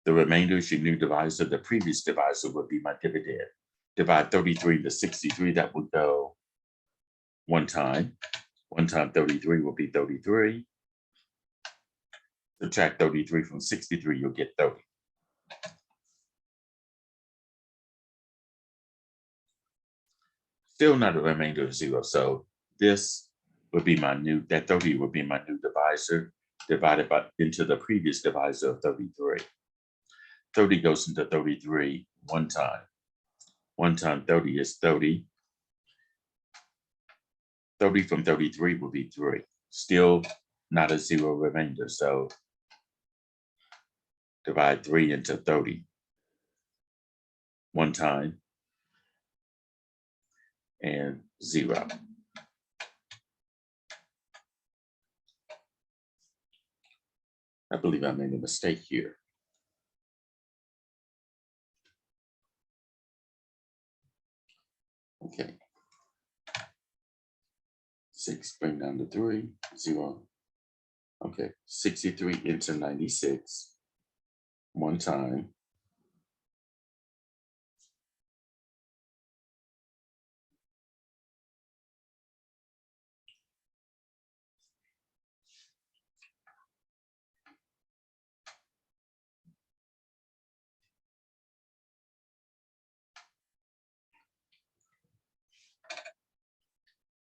The remainder is your new divisor. The previous divisor would be my dividend. Divide 33 into 63, that would go 1 time. 1 time 33 will be 33. Subtract 33 from 63, you'll get 30. Still not a remainder of 0, so this would be my new, that 30 would be my new divisor, divided into the previous divisor of 33. 30 goes into 33 one time. 1 time 30 is 30. 30 from 33 will be 3. Still not a 0 remainder, so divide 3 into 30. 1 time and 0. I believe I made a mistake here. Okay. 6, bring down to 3, 0. Okay, 63 into 96. 1 time.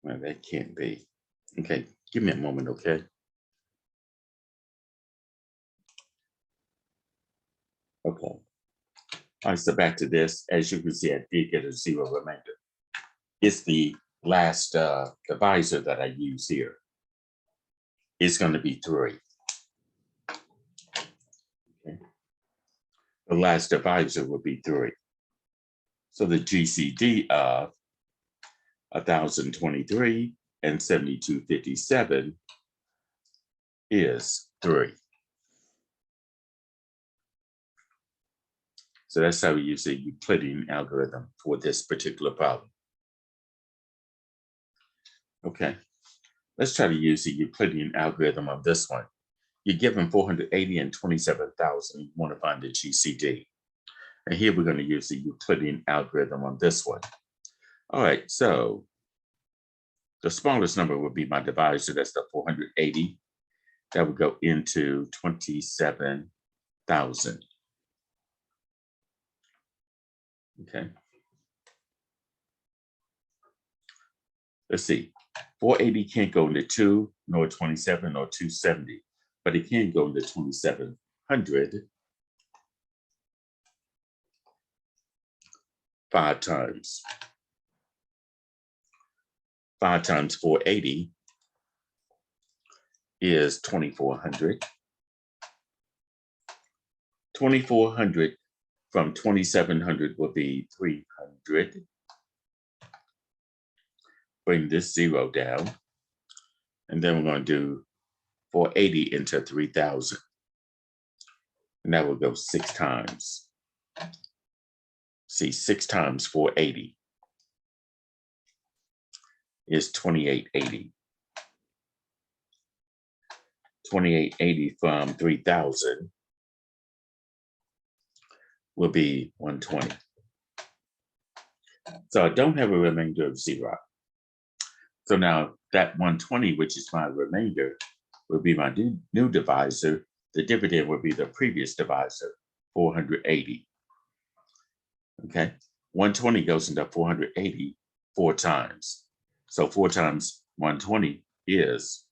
Well, that can't be. Okay, give me a moment, okay? Okay. All right, so back to this. As you can see, I did get a 0 remainder. It's the last divisor that I use here. It's going to be 3. Okay. The last divisor will be 3. So the GCD of 1,023 and 72.57 is 3. So that's how we use the Euclidean algorithm for this particular problem. Okay, let's try to use the Euclidean algorithm on this one. You're given 480 and 27,000. You want to find the GCD. And here we're going to use the Euclidean algorithm on this one. All right, so the smallest number would be my divisor. That's the 480. That would go into 27,000. Okay. Let's see. 480 can't go into 2. nor 27 or 270, but it can go into 2700 5 times. 5 times 480 is 2400. 2400 from 2700 will be 300. Bring this 0 down. And then we're going to do 480 into 3000. And that will go 6 times. See, 6 times 480 is 2880. 2880 from 3000 will be 120. So I don't have a remainder of 0. So now that 120, which is my remainder, will be my new divisor. The dividend will be the previous divisor, 480. Okay, 120 goes into 480 4 times. So 4 times 120 is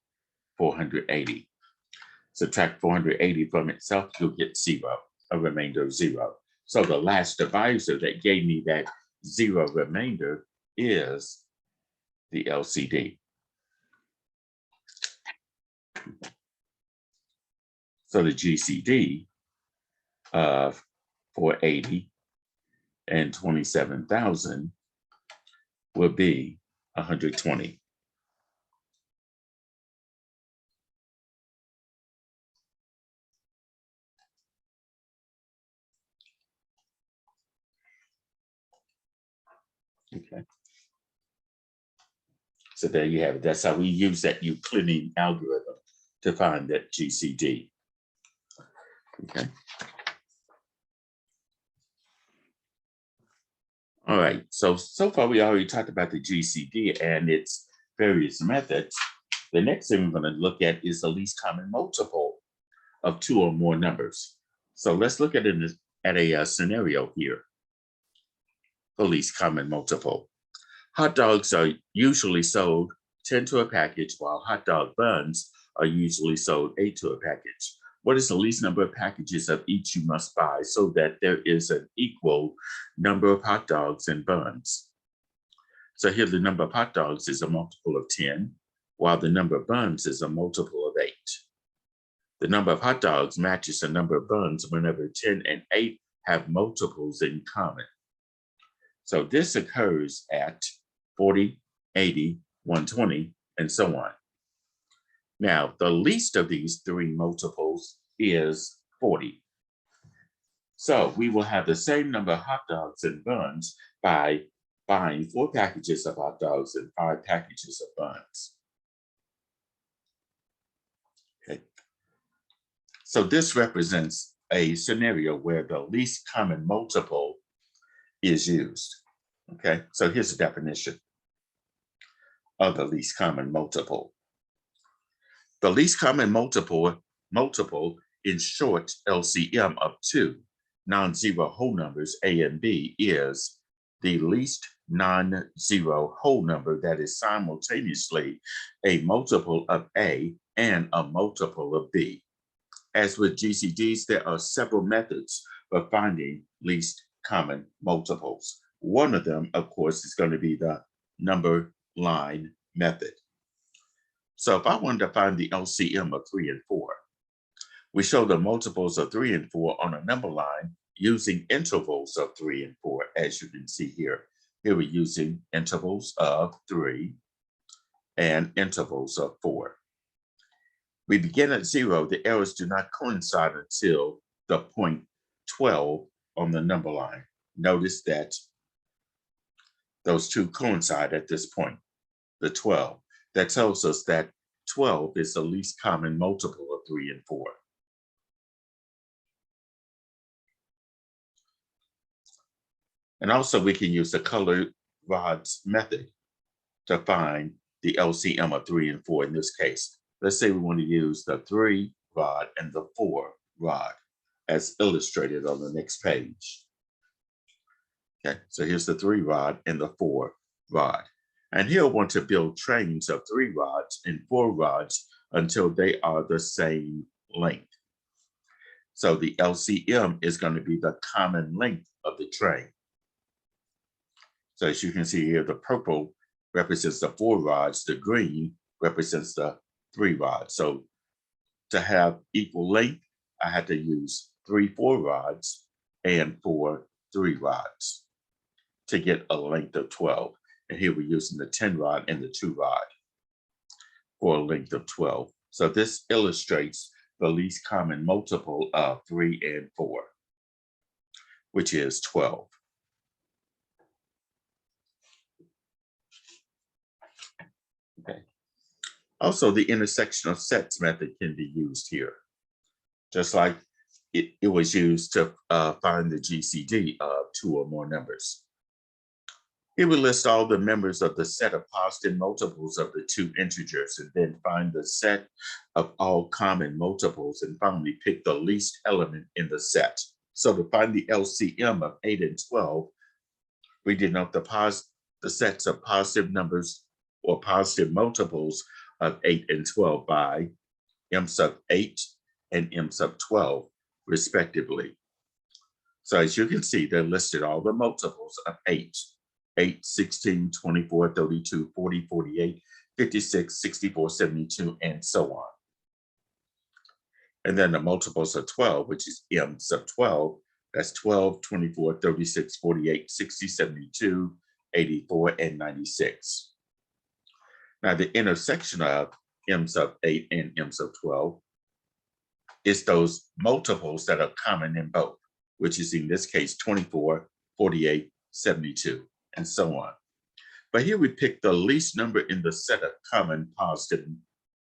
480. Subtract 480 from itself, you'll get 0, a remainder of 0. So the last divisor that gave me that 0 remainder is the LCD. So the GCD of 480 and 27,000 will be 120. Okay. So there you have it. That's how we use that Euclidean algorithm to find that GCD. Okay. All right. So far we already talked about the GCD and its various methods. The next thing we're going to look at is the least common multiple of 2 or more numbers. So let's look at it at a scenario here. The least common multiple. Hot dogs are usually sold 10 to a package, while hot dog buns are usually sold 8 to a package. What is the least number of packages of each you must buy so that there is an equal number of hot dogs and buns? So here the number of hot dogs is a multiple of 10, while the number of buns is a multiple of 8. The number of hot dogs matches the number of buns whenever 10 and 8 have multiples in common. So this occurs at 40, 80, 120, and so on. Now, the least of these 3 multiples is 40. So we will have the same number of hot dogs and buns by buying 4 packages of hot dogs and 5 packages of buns. Okay. So this represents a scenario where the least common multiple is used. Okay, so here's the definition of the least common multiple. The least common multiple, in short, LCM of 2 non-zero whole numbers, A and B, is the least non-zero whole number that is simultaneously a multiple of A and a multiple of B. As with GCDs, there are several methods for finding least common multiples. One of them, of course, is going to be the number line method. So if I wanted to find the LCM of 3 and 4, we show the multiples of 3 and 4 on a number line using intervals of 3 and 4, as you can see here. Here we're using intervals of 3 and intervals of 4. We begin at 0. The errors do not coincide until the point 12 on the number line. Notice that those two coincide at this point, the 12. That tells us that 12 is the least common multiple of 3 and 4. And also we can use the colored rods method to find the LCM of 3 and 4 in this case. Let's say we want to use the 3 rod and the 4 rod as illustrated on the next page. Okay, so here's the 3 rod and the 4 rod. And he'll want to build trains of 3 rods and 4 rods until they are the same length. So the LCM is going to be the common length of the train. So as you can see here, the purple represents the 4 rods, the green represents the 3 rods. So to have equal length, I had to use 3 4 rods and 4 3 rods to get a length of 12. And here we're using the 10 rod and the 2 rod for a length of 12. So this illustrates the least common multiple of 3 and 4, which is 12. Okay. Also, the intersection of sets method can be used here, just like it was used to find the GCD of 2 or more numbers. Here we list all the members of the set of positive multiples of the 2 integers, and then find the set of all common multiples, and finally pick the least element in the set. So to find the LCM of 8 and 12, we denote the sets of positive numbers or positive multiples of 8 and 12 by m sub 8 and m sub 12, respectively. So as you can see, they're listed all the multiples of 8. 8, 16, 24, 32, 40, 48, 56, 64, 72, and so on. And then the multiples of 12, which is m sub 12, that's 12, 24, 36, 48, 60, 72, 84, and 96. Now the intersection of m sub 8 and m sub 12 is those multiples that are common in both, which is in this case 24, 48, 72, and so on. But here we pick the least number in the set of common positive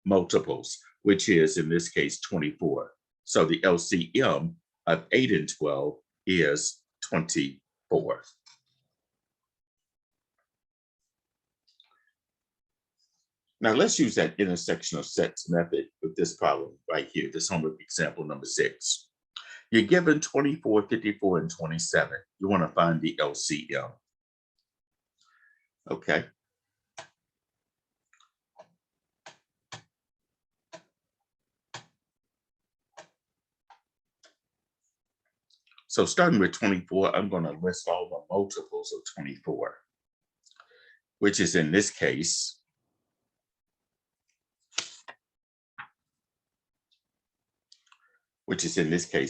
multiples, which is in this case 24. So the LCM of 8 and 12 is 24. Now let's use that intersection of sets method with this problem right here, this homework example number 6. You're given 24, 54, and 27. You want to find the LCM. Okay. So starting with 24, I'm going to list all the multiples of 24, which is in this case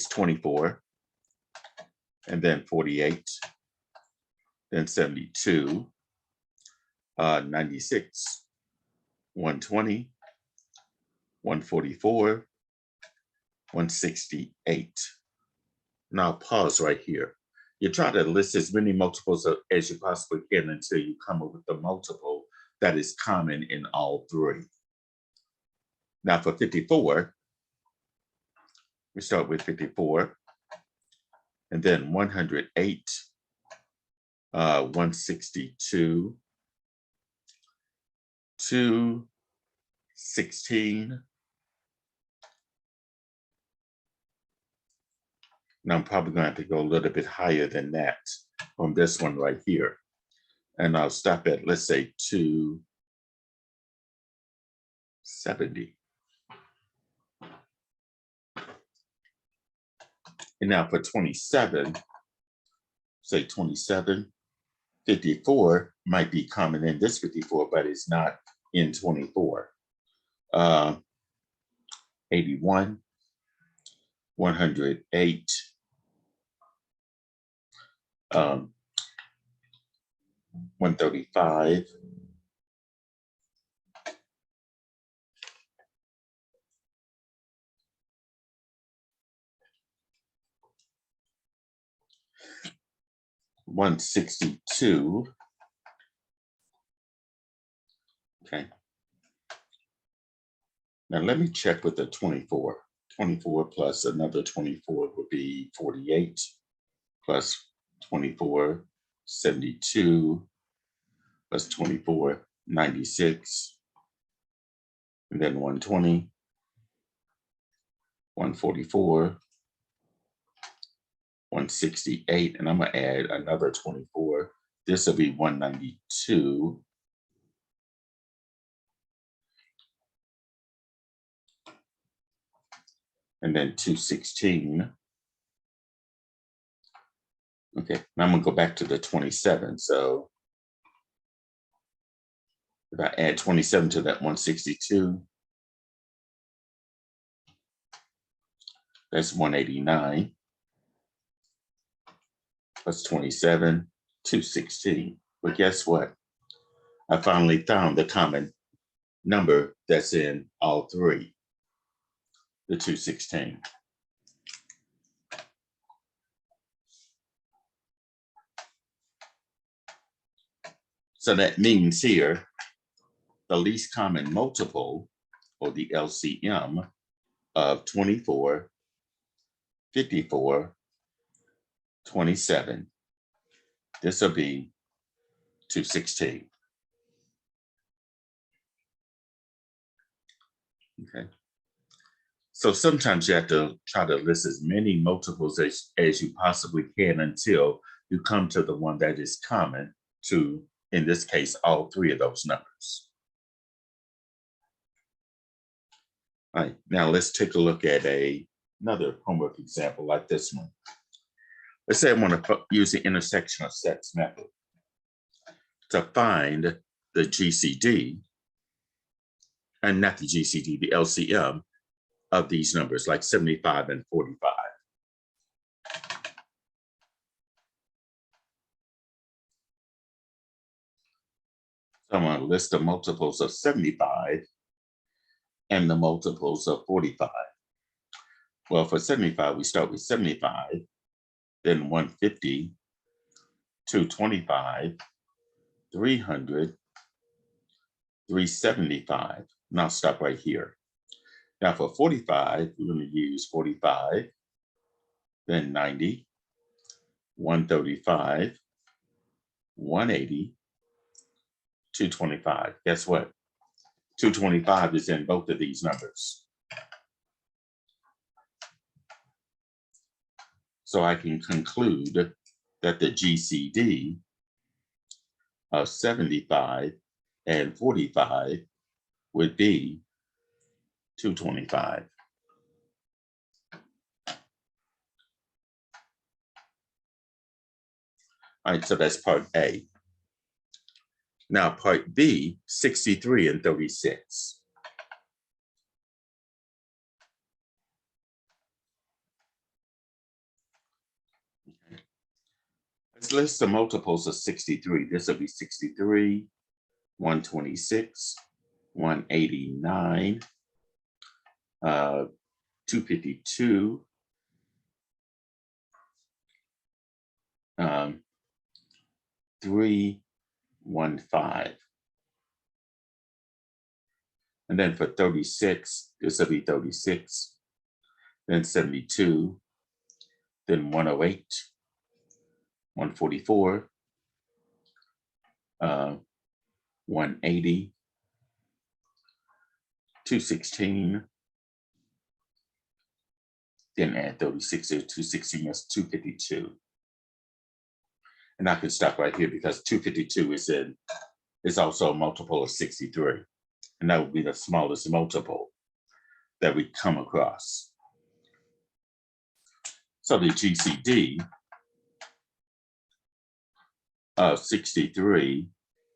24, and then 48, then 72, 96, 120, 144, 168. Now pause right here. You try to list as many multiples as you possibly can until you come up with the multiple that is common in all 3. Now for 54, we start with 54, and then 108, 162, 216. Now I'm probably going to have to go a little bit higher than that on this one right here. And I'll stop at, let's say, 270. And now for 27, say 27, 54 might be common in this 54, but it's not in 24. 81, 108, 135, 162. Okay. Now let me check with the 24. 24 plus another 24 would be 48, plus 24, 72, plus 24, 96, and then 120, 144, 168, and I'm gonna add another 24. This will be 192, and then 216. Okay, now I'm gonna go back to the 27. So if I add 27 to that 162, that's 189 plus 27, 216. But guess what? I finally found the common number that's in all three, the 216. So that means here, the least common multiple, or the LCM, of 24, 54, 27. This will be 216. Okay. So sometimes you have to try to list as many multiples as you possibly can until you come to the one that is common to, in this case, all three of those numbers. All right, now let's take a look at another homework example like this one. Let's say I want to use the intersection of sets method to find the GCD, and not the GCD, the LCM of these numbers, like 75 and 45. So I'm going to list the multiples of 75 and the multiples of 45. Well, for 75, we start with 75, then 150, 225, 300, 375. And I'll stop right here. Now for 45, we're going to use 45, then 90, 135, 180, 225. Guess what? 225 is in both of these numbers. So I can conclude that the GCD of 75 and 45 would be 225. All right, so that's part A. Now part B, 63 and 36. Let's list the multiples of 63. This will be 63, 126, 189, 252, 315. And then for 36, this will be 36, then 72, then 108, 144, 180, 216, then add 36 to 216, that's 252. And I can stop right here because 252 is also a multiple of 63. And that would be the smallest multiple that we come across. So the GCD of 63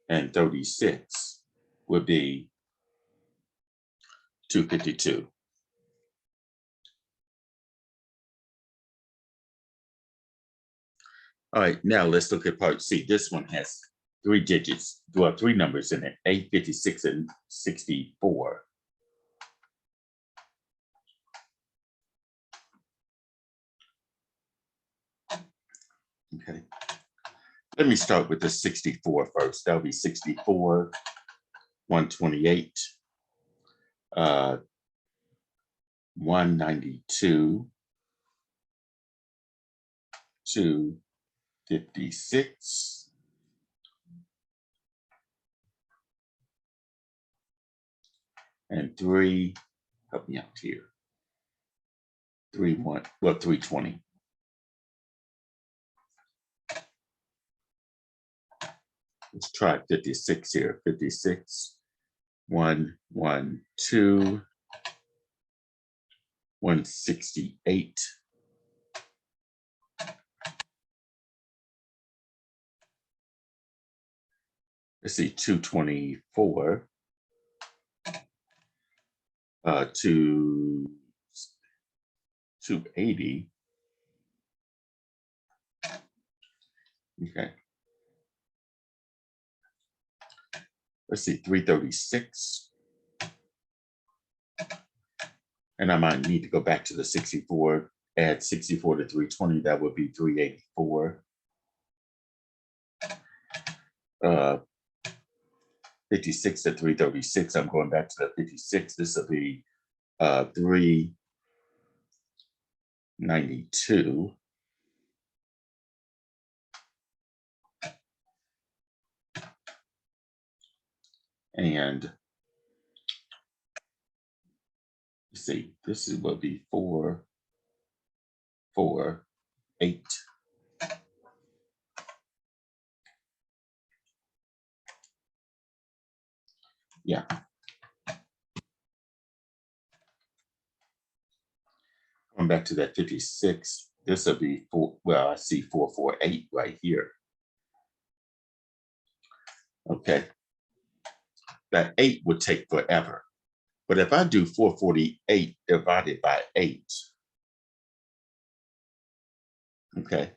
and 36 would be 252. All right, now let's look at part C. This one has three digits, well, three numbers in it, 8, 56, and 64. Okay. Let me start with the 64 first. That'll be 64, 128, 192, 256, and 3, help me out here, 320. Let's try 56 here. 56, 1, 1, 2, 168. Let's see, 224. To 280. Okay. Let's see, 336. And I might need to go back to the 64, add 64 to 320, that would be 384. 56 to 336, I'm going back to the 56. This will be 392. And let's see, this will be 448. Yeah. Going back to that 56, this will be I see 448 right here. Okay. That 8 would take forever. But if I do 448 divided by 8, okay,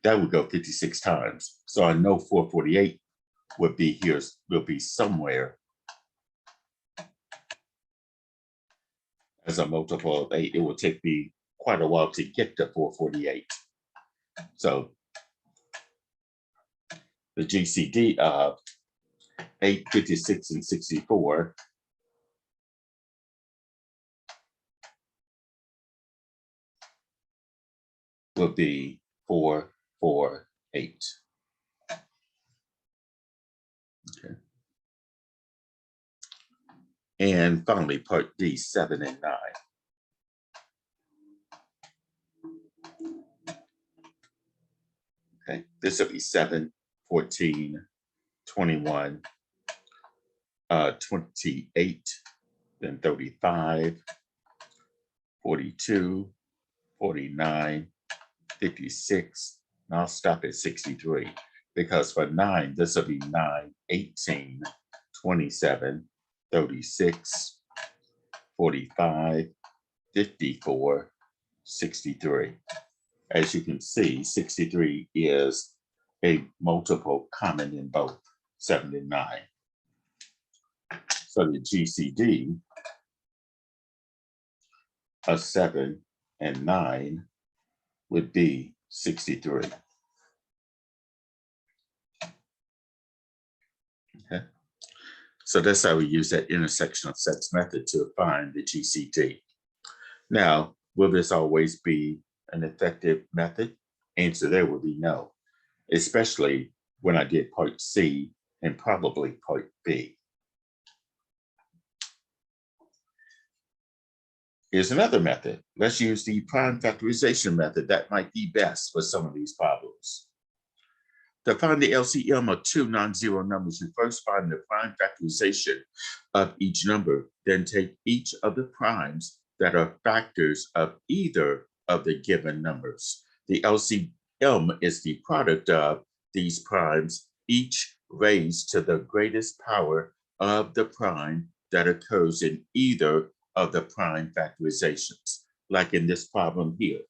that would go 56 times. So I know 448 would be here, will be somewhere as a multiple of 8. It will take me quite a while to get to 448. So the GCD of 8, 56, and 64 will be 448. Okay. And finally, part D, 7 and 9. Okay, this will be 7, 14, 21, 28, then 35, 42, 49, 56. And I'll stop at 63 because for 9, this will be 9, 18, 27, 36, 45, 54, 63. As you can see, 63 is a multiple common in both 7 and 9. So the GCD of 7 and 9 would be 63. Okay. So that's how we use that intersection of sets method to find the GCD. Now, will this always be an effective method? Answer there would be no, especially when I did part C and probably part B. Here's another method. Let's use the prime factorization method. That might be best for some of these problems. To find the LCM of two non-zero numbers, we first find the prime factorization of each number, then take each of the primes that are factors of either of the given numbers. The LCM is the product of these primes, each raised to the greatest power of the prime that occurs in either of the prime factorizations, like in this problem here.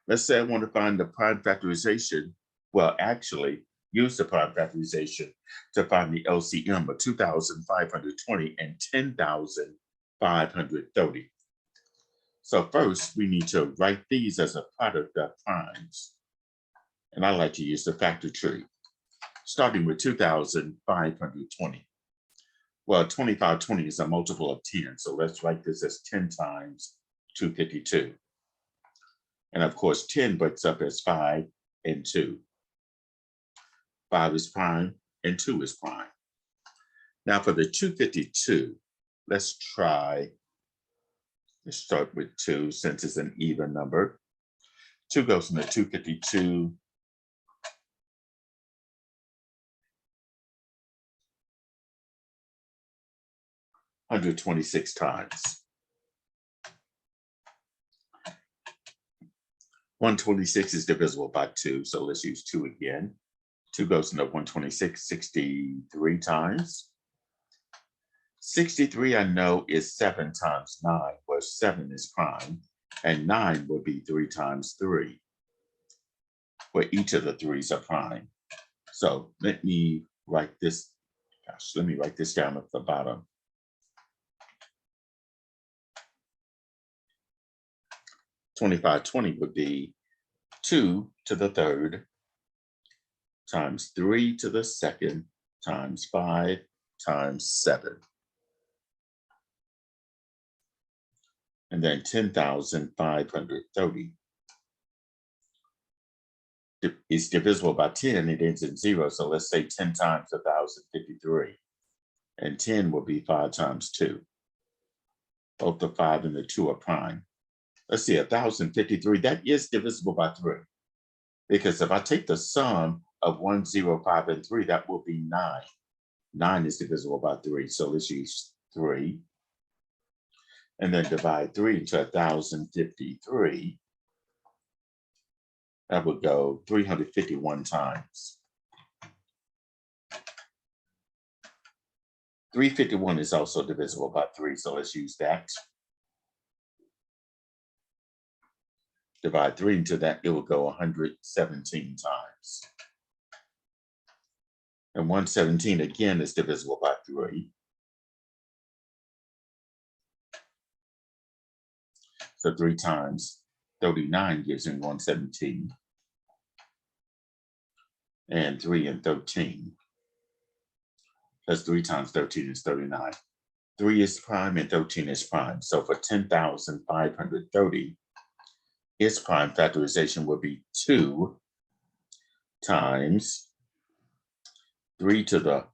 Let's say I want to find the prime factorization. Well, actually, use the prime factorization to find the LCM of 2,520 and 10,530. So first, we need to write these as a product of primes. And I like to use the factor tree, starting with 2,520. Well, 2520 is a multiple of 10. So let's write this as 10 times 252. And of course, 10 breaks up as 5 and 2. 5 is prime and 2 is prime. Now for the 252, let's start with 2 since it's an even number. 2 goes into 252. 126 times. 126 is divisible by 2, so let's use 2 again. 2 goes into 126 63 times. 63 I know is 7 times 9, where 7 is prime, and 9 would be 3 times 3, where each of the 3's are prime. So let me write this, let me write this down at the bottom. 2520 would be 2 to the third times 3 to the second times 5 times 7. And then 10,530 is divisible by 10. It ends in 0. So let's say 10 times 1,053. And 10 will be 5 times 2. Both the 5 and the 2 are prime. Let's see, 1,053, that is divisible by 3. Because if I take the sum of 1, 0, 5, and 3, that will be 9. 9 is divisible by 3. So let's use 3. And then divide 3 into 1,053. That would go 351 times. 351 is also divisible by 3, so let's use that. Divide 3 into that, it will go 117 times. And 117 again is divisible by 3. So 3 times 39 gives me 117. And 3 and 13. Plus 3 times 13 is 39. 3 is prime and 13 is prime. So for 10,530, its prime factorization will be 2 times 3 to the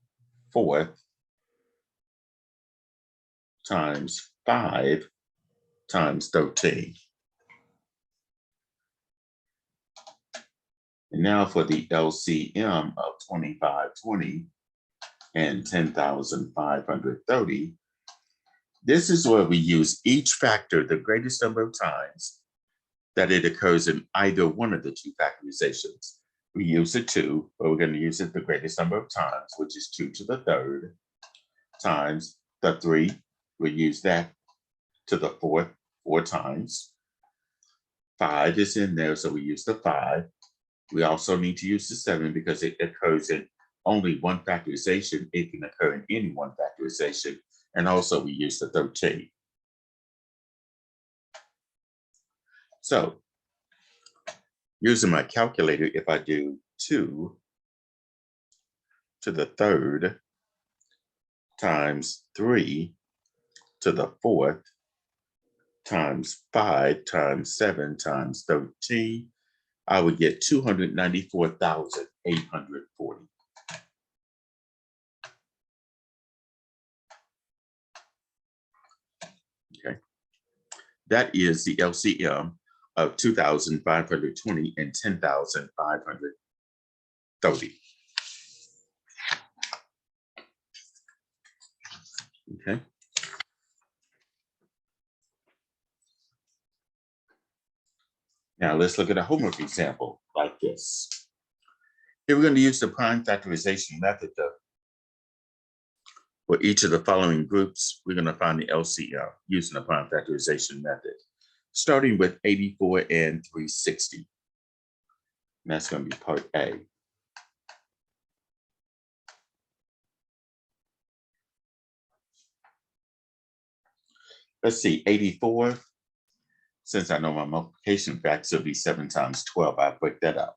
fourth times 5 times 13. And now for the LCM of 2520 and 10,530, this is where we use each factor the greatest number of times that it occurs in either one of the two factorizations. We use a 2, but we're going to use it the greatest number of times, which is 2 to the third, times the 3. We use that to the fourth 4 times. 5 is in there, so we use the 5. We also need to use the 7 because it occurs in only one factorization. It can occur in any one factorization. And also we use the 13. So using my calculator, if I do 2 to the third times 3 to the fourth times 5 times 7 times 13, I would get 294,840. Okay, that is the LCM of 2,520 and 10,530. Okay. Now let's look at a homework example like this. Here we're going to use the prime factorization method though. For each of the following groups, we're going to find the LCM using the prime factorization method, starting with 84 and 360. And that's going to be part A. Let's see, 84. Since I know my multiplication factor will be 7 times 12, I break that up.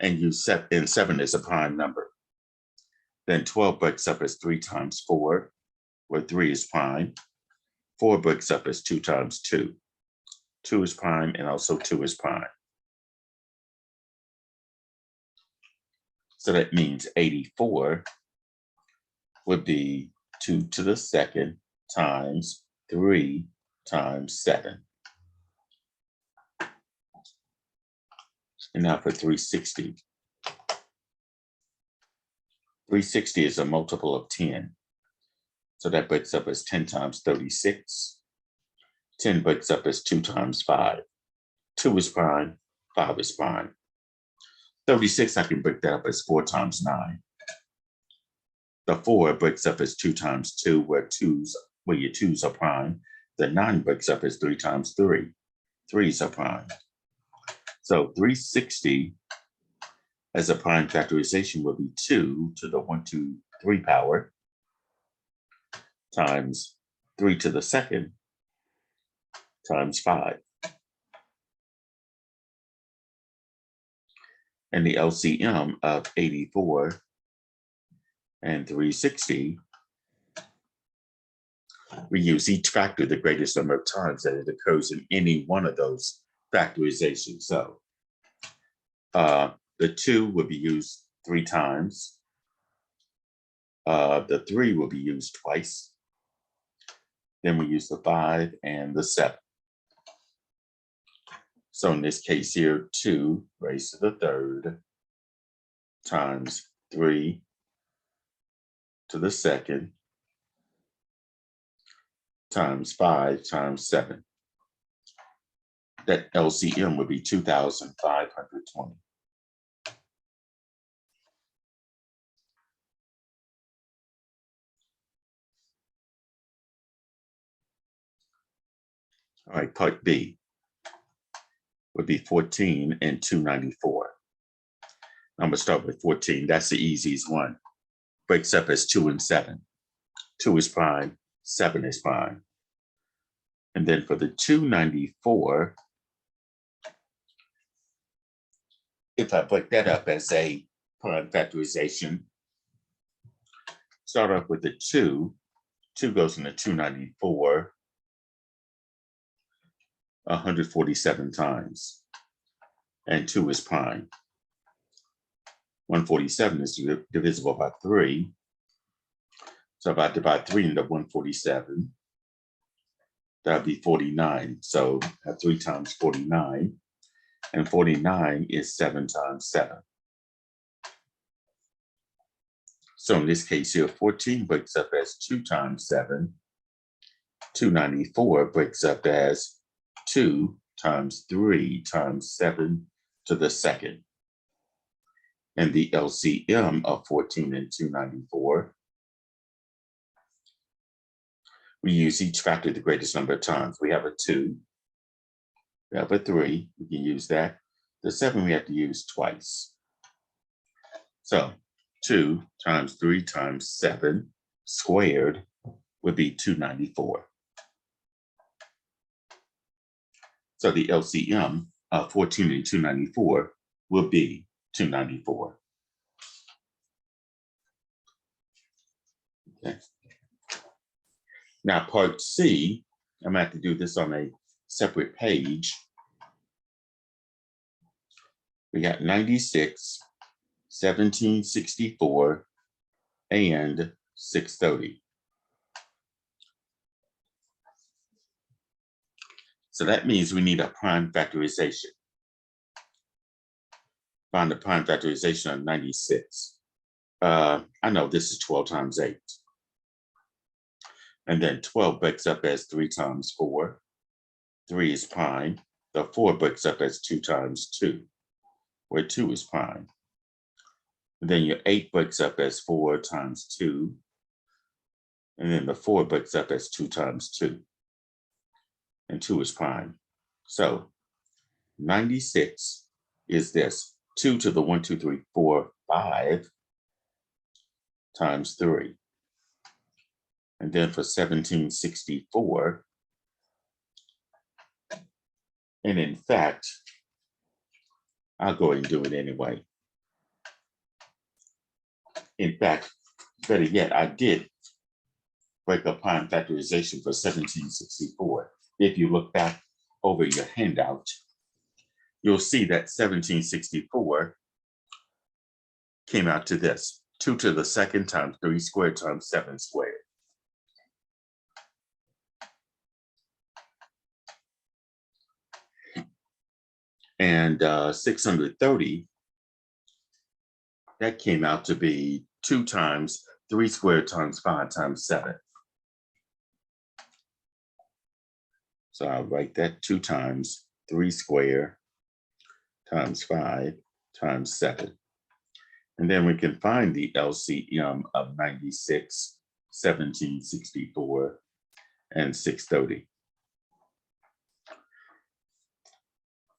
And use 7 is a prime number. Then 12 breaks up as 3 times 4, where 3 is prime. 4 breaks up as 2 times 2. 2 is prime, and also 2 is prime. So that means 84 would be 2 to the second times 3 times 7. And now for 360. 360 is a multiple of 10. So that breaks up as 10 times 36. 10 breaks up as 2 times 5. 2 is prime, 5 is prime. 36, I can break that up as 4 times 9. The 4 breaks up as 2 times 2, where your 2's are prime. The 9 breaks up as 3 times 3. 3's are prime. So 360 as a prime factorization will be 2 to the 1, 2, 3 power times 3 to the second times 5. And the LCM of 84 and 360, we use each factor the greatest number of times that it occurs in any one of those factorizations. So the 2 will be used 3 times. The 3 will be used twice. Then we use the 5 and the 7. So in this case here, 2 raised to the third times 3 to the second times 5 times 7. That LCM would be 2,520. All right, part B would be 14 and 294. I'm gonna start with 14. That's the easiest one. Breaks up as 2 and 7. 2 is prime, 7 is prime. And then for the 294, if I break that up as a prime factorization, start off with the 2. 2 goes into 294 147 times, and 2 is prime. 147 is divisible by 3. So if I divide 3 into 147, that would be 49. So 3 times 49, and 49 is 7 times 7. So in this case here, 14 breaks up as 2 times 7. 294 breaks up as 2 times 3 times 7 to the second. And the LCM of 14 and 294, we use each factor the greatest number of times. We have a 2, we have a 3, we can use that. The 7 we have to use twice. So 2 times 3 times 7 squared would be 294. So the LCM of 14 and 294 will be 294. Okay. Now part C, I'm gonna have to do this on a separate page. We got 96, 1764, and 630. So that means we need a prime factorization. Find the prime factorization of 96. I know this is 12 times 8. And then 12 breaks up as 3 times 4. 3 is prime. The 4 breaks up as 2 times 2, where 2 is prime. And then your 8 breaks up as 4 times 2. And then the 4 breaks up as 2 times 2. And 2 is prime. So 96 is this: 2 to the 1, 2, 3, 4, 5 times 3. And then for 1764, and in fact, I'll go ahead and do it anyway. In fact, better yet, I did break up prime factorization for 1764. If you look back over your handout, you'll see that 1764 came out to this: 2 to the second times 3 squared times 7 squared. And 630, that came out to be 2 times 3 squared times 5 times 7. So I'll write that 2 times 3 squared times 5 times 7. And then we can find the LCM of 96, 1764, and 630.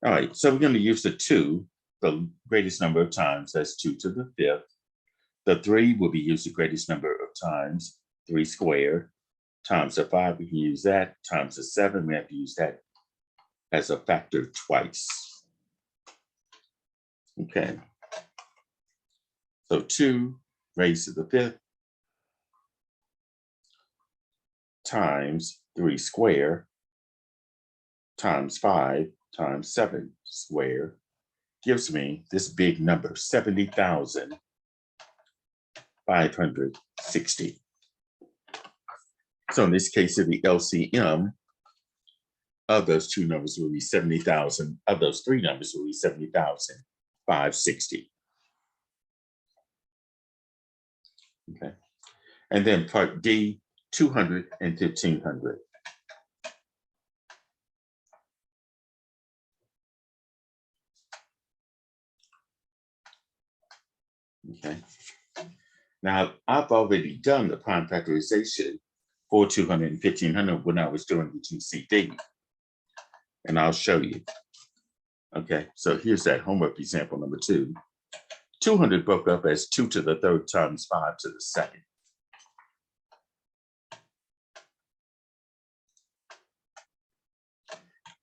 All right, so we're going to use the 2, the greatest number of times, that's 2 to the 5th. The 3 will be used the greatest number of times, 3 squared, times the 5, we can use that, times the 7, we have to use that as a factor twice. Okay. So 2 raised to the 5th times 3 squared times 5 times 7 squared gives me this big number, 70,560. So in this case, the LCM of those two numbers will be 70,000, of those three numbers will be 70,560. Okay. And then part D, 200 and 1,500. Okay. Now, I've already done the prime factorization for 200 and 1,500 when I was doing the GCD, and I'll show you. Okay, so here's that homework example number 2. 200 broke up as 2 to the 3rd times 5 to the 2nd.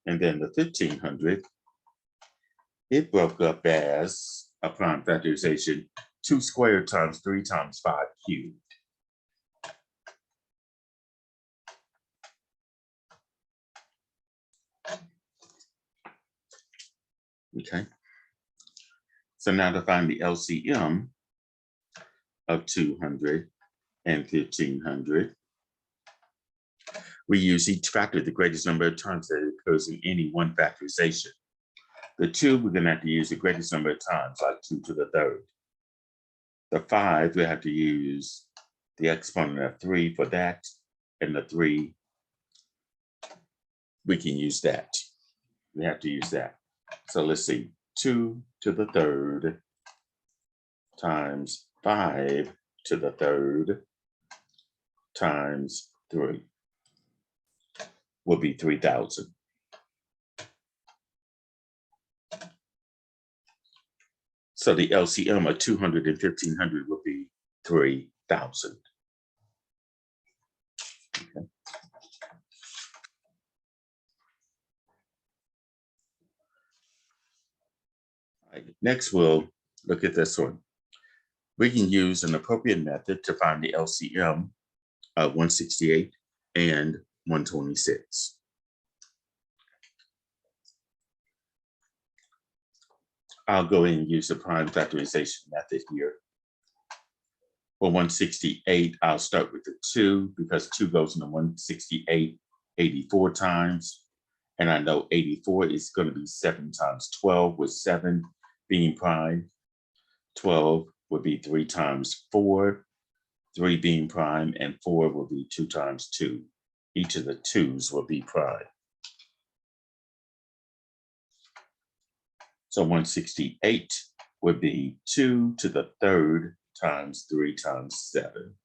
And then the 1,500, it broke up as a prime factorization, 2 squared times 3 times 5 cubed. Okay. So now to find the LCM of 200 and 1,500, we use each factor, the greatest number of times that occurs in any one factorization. The 2, we're going to have to use the greatest number of times, like 2 to the 3rd. The 5, we have to use the exponent of 3 for that, and the 3, we can use that. We have to use that. So let's see, 2 to the 3rd times 5 to the 3rd times 3 will be 3,000. So the LCM of 200 and 1,500 will be 3,000. Okay. Right. Next, we'll look at this one. We can use an appropriate method to find the LCM of 168 and 126. I'll go ahead and use the prime factorization method here. For 168, I'll start with the 2 because 2 goes into 168 84 times. And I know 84 is going to be 7 times 12, with 7 being prime. 12 would be 3 times 4, 3 being prime, and 4 will be 2 times 2. Each of the 2's will be prime. So 168 would be 2 to the 3rd times 3 times 7.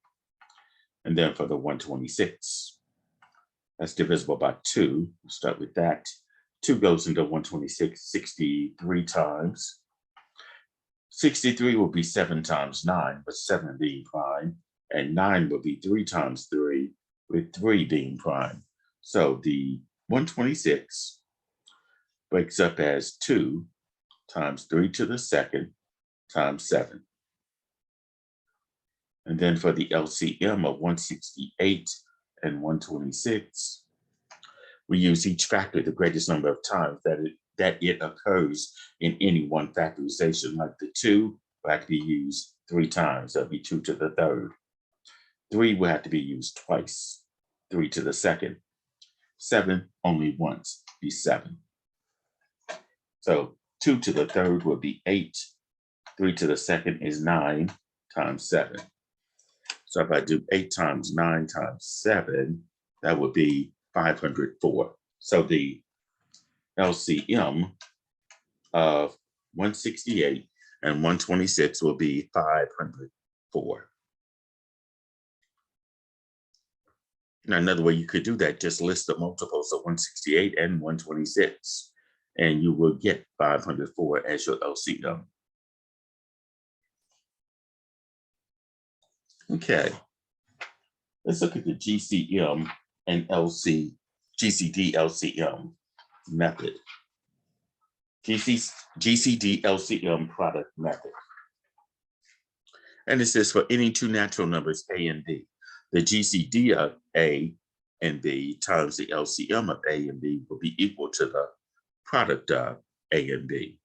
And then for the 126, that's divisible by 2. We'll start with that. 2 goes into 126 63 times. 63 will be 7 times 9, with 7 being prime, and 9 will be 3 times 3, with 3 being prime. So the 126 breaks up as 2 times 3 to the 2nd times 7. And then for the LCM of 168 and 126, we use each factor, the greatest number of times that it occurs in any one factorization. Like the 2 will have to be used 3 times, that'll be 2 to the 3rd. 3 will have to be used twice, 3 to the 2nd. 7 only once, be 7. So 2 to the 3rd will be 8, 3 to the 2nd is 9 times 7. So if I do 8 times 9 times 7, that would be 504. So the LCM of 168 and 126 will be 504. Now, another way you could do that, just list the multiples of 168 and 126, and you will get 504 as your LCM. Okay, let's look at the GCM and GCD LCM method. GCD LCM product method. And it says for any two natural numbers, A and B, the GCD of A and B times the LCM of A and B will be equal to the product of A and B.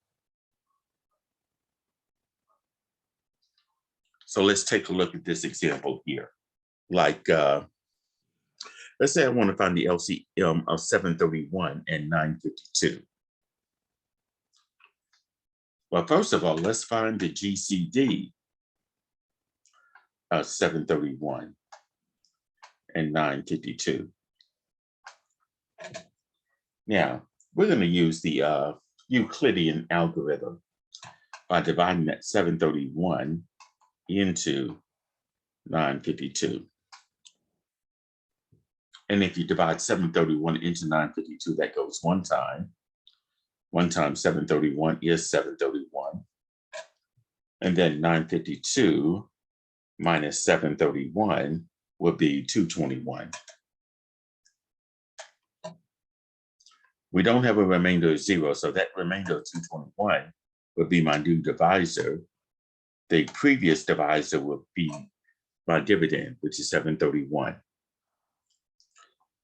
So let's take a look at this example here. Like, let's say I want to find the LCM of 731 and 952. Well, first of all, let's find the GCD of 731 and 952. Now, we're going to use the Euclidean algorithm by dividing that 731 into 952. And if you divide 731 into 952, that goes one time. 1 times 731 is 731. And then 952 minus 731 would be 221. We don't have a remainder of 0, so that remainder of 221 would be my new divisor. The previous divisor would be my dividend, which is 731.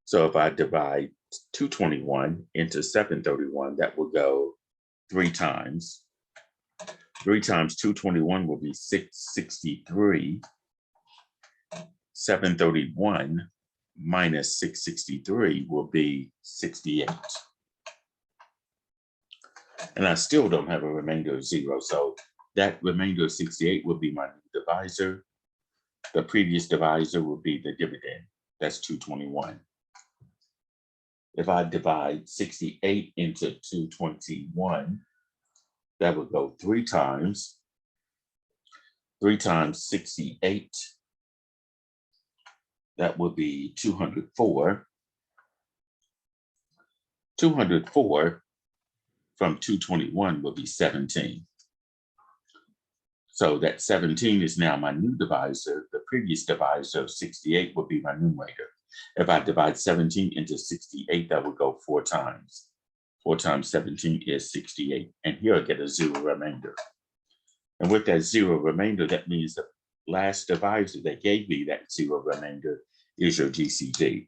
So if I divide 221 into 731, that will go 3 times. 3 times 221 will be 663. 731 minus 663 will be 68. And I still don't have a remainder of 0, so that remainder of 68 will be my new divisor. The previous divisor will be the dividend. That's 221. If I divide 68 into 221, that would go 3 times. 3 times 68, that would be 204. 204 from 221 will be 17. So that 17 is now my new divisor. The previous divisor of 68 will be my numerator. If I divide 17 into 68, that would go 4 times. 4 times 17 is 68. And here I get a 0 remainder. And with that 0 remainder, that means the last divisor that gave me that 0 remainder is your GCD.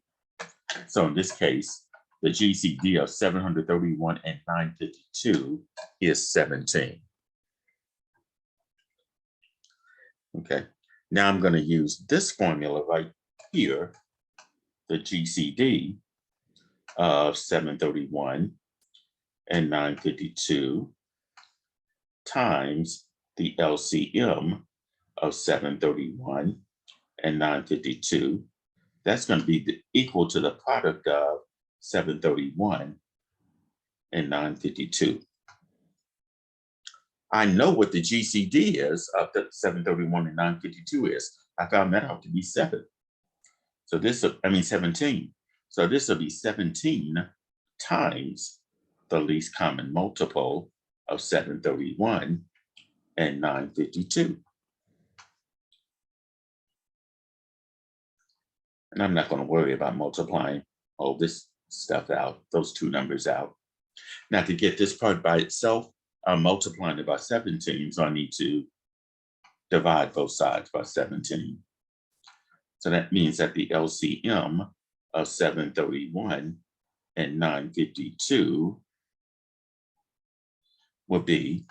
So in this case, the GCD of 731 and 952 is 17. Okay, now I'm going to use this formula right here, the GCD of 731 and 952 times the LCM of 731 and 952. That's going to be equal to the product of 731 and 952. I know what the GCD is of the 731 and 952 is. I found that out to be 7. So this, 17. So this will be 17 times the least common multiple of 731 and 952. And I'm not going to worry about multiplying all this stuff out, those two numbers out. Now to get this part by itself, I'm multiplying it by 17, so I need to divide both sides by 17. So that means that the LCM of 731 and 952 will be,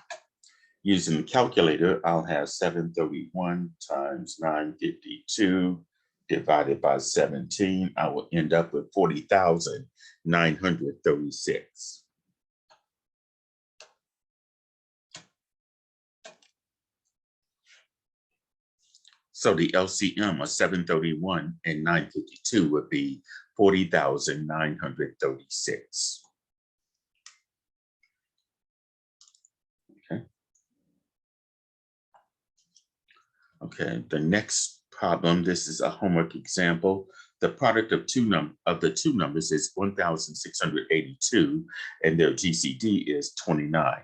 using the calculator, I'll have 731 times 952 divided by 17. I will end up with 40,936. So the LCM of 731 and 952 would be 40,936. Okay, the next problem, this is a homework example. The product of the two numbers is 1,682, and their GCD is 29.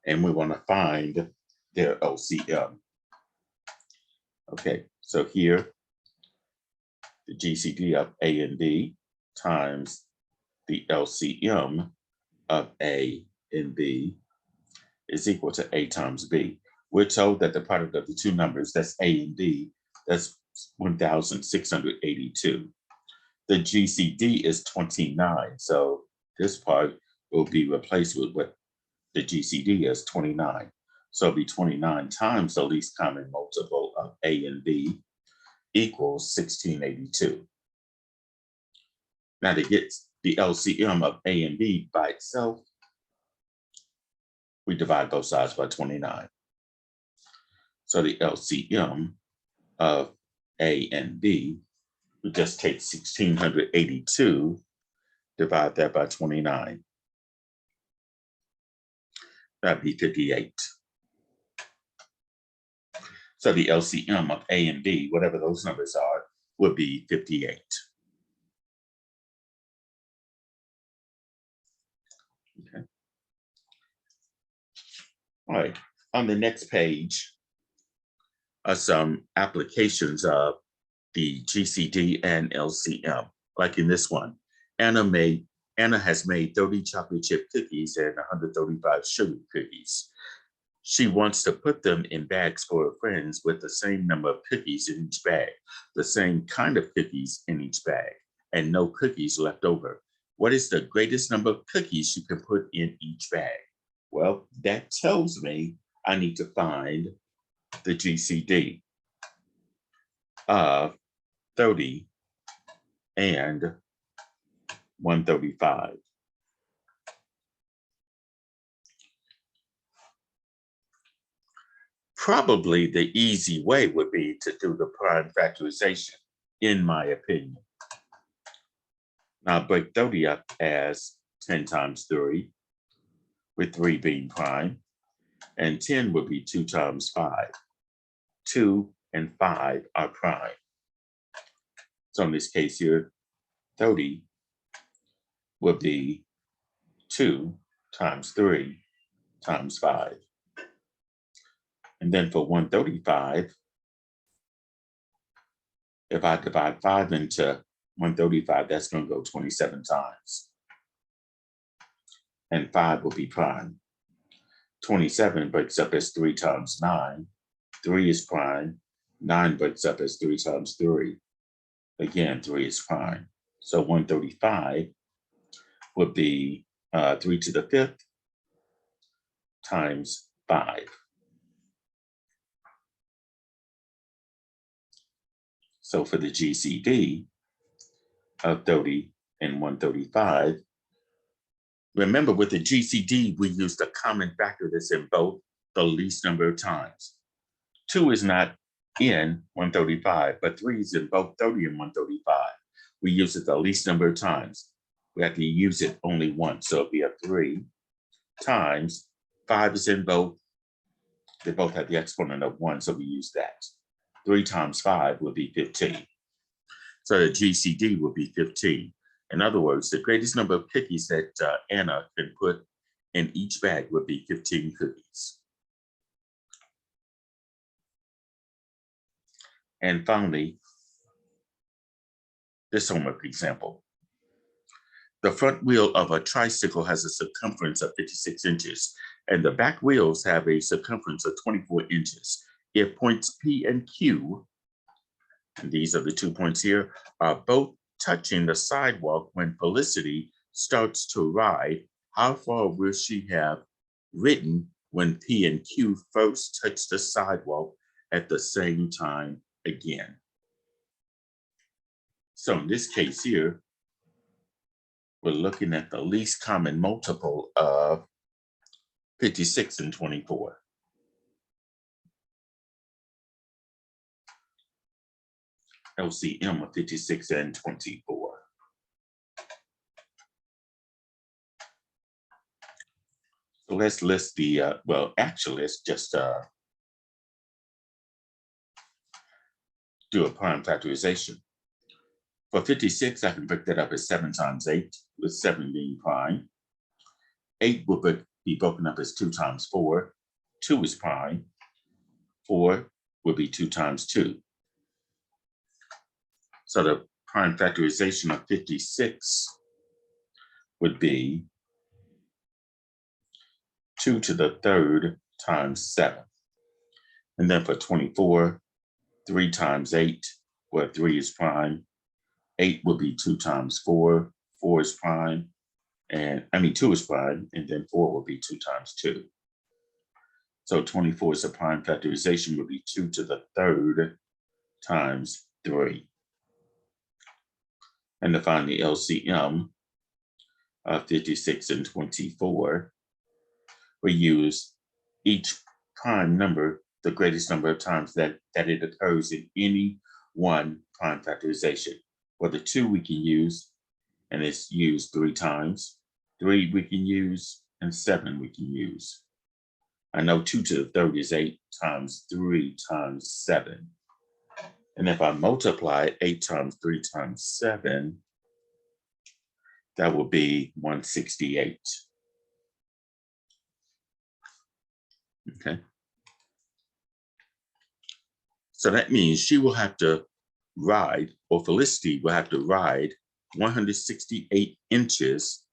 And we want to find their LCM. Okay, so here, the GCD of A and B times the LCM of A and B is equal to A times B. We're told that the product of the two numbers, that's A and B, that's 1,682. The GCD is 29, so this part will be replaced with what the GCD is, 29. So it'll be 29 times the least common multiple of A and B equals 1682. Now to get the LCM of A and B by itself, we divide both sides by 29. So the LCM of A and B, we just take 1682, divide that by 29. That'd be 58. So the LCM of A and B, whatever those numbers are, would be 58. Okay. All right, on the next page are some applications of the GCD and LCM, like in this one. Anna has made 30 chocolate chip cookies and 135 sugar cookies. She wants to put them in bags for her friends with the same number of cookies in each bag, the same kind of cookies in each bag, and no cookies left over. What is the greatest number of cookies you can put in each bag? Well, that tells me I need to find the GCD of 30 and 135. Probably the easy way would be to do the prime factorization, in my opinion. Now break 30 up as 10 times 3, with 3 being prime, and 10 would be 2 times 5. 2 and 5 are prime. So in this case here, 30 would be 2 times 3 times 5. And then for 135, if I divide 5 into 135, that's going to go 27 times. And 5 will be prime. 27 breaks up as 3 times 9. 3 is prime. 9 breaks up as 3 times 3. Again, 3 is prime. So 135 would be 3 to the 5th times 5. So for the GCD of 30 and 135, remember with the GCD, we use the common factor that's in both the least number of times. 2 is not in 135, but 3 is in both 30 and 135. We use it the least number of times. We have to use it only once. So it'll be a 3 times 5 is in both. They both have the exponent of 1, so we use that. 3 times 5 would be 15. So the GCD would be 15. In other words, the greatest number of cookies that Anna can put in each bag would be 15 cookies. And finally, this homework example. The front wheel of a tricycle has a circumference of 56 inches, and the back wheels have a circumference of 24 inches. If points P and Q, and these are the 2 points here, are both touching the sidewalk when Felicity starts to ride, how far will she have ridden when P and Q first touch the sidewalk at the same time again? So in this case here, we're looking at the least common multiple of 56 and 24. LCM of 56 and 24. So let's list the, well, actually, let's just do a prime factorization. For 56, I can break that up as 7 times 8, with 7 being prime. 8 will be broken up as 2 times 4. 2 is prime. 4 will be 2 times 2. So the prime factorization of 56 would be 2 to the 3rd times 7. And then for 24, 3 times 8, where 3 is prime. 8 will be 2 times 4. 4 is prime. And 2 is prime. And then 4 will be 2 times 2. So 24 is a prime factorization would be 2 to the 3rd times 3. And to find the LCM of 56 and 24, we use each prime number, the greatest number of times that it occurs in any one prime factorization. For the 2 we can use, and it's used 3 times. 3 we can use, and 7 we can use. I know 2 to the 3rd is 8 times 3 times 7. And if I multiply 8 times 3 times 7, that will be 168. Okay. So that means she will have to ride, or Felicity will have to ride 168 inches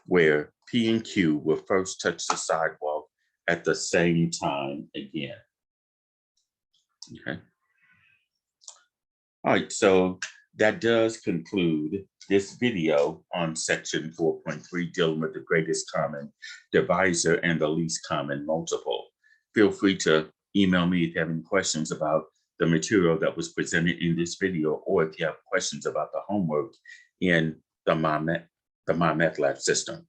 where P and Q will first touch the sidewalk at the same time again. Okay. All right, so that does conclude this video on section 4.3, dealing with the greatest common divisor and the least common multiple. Feel free to email me if you have any questions about the material that was presented in this video, or if you have questions about the homework in the MyMathLab system.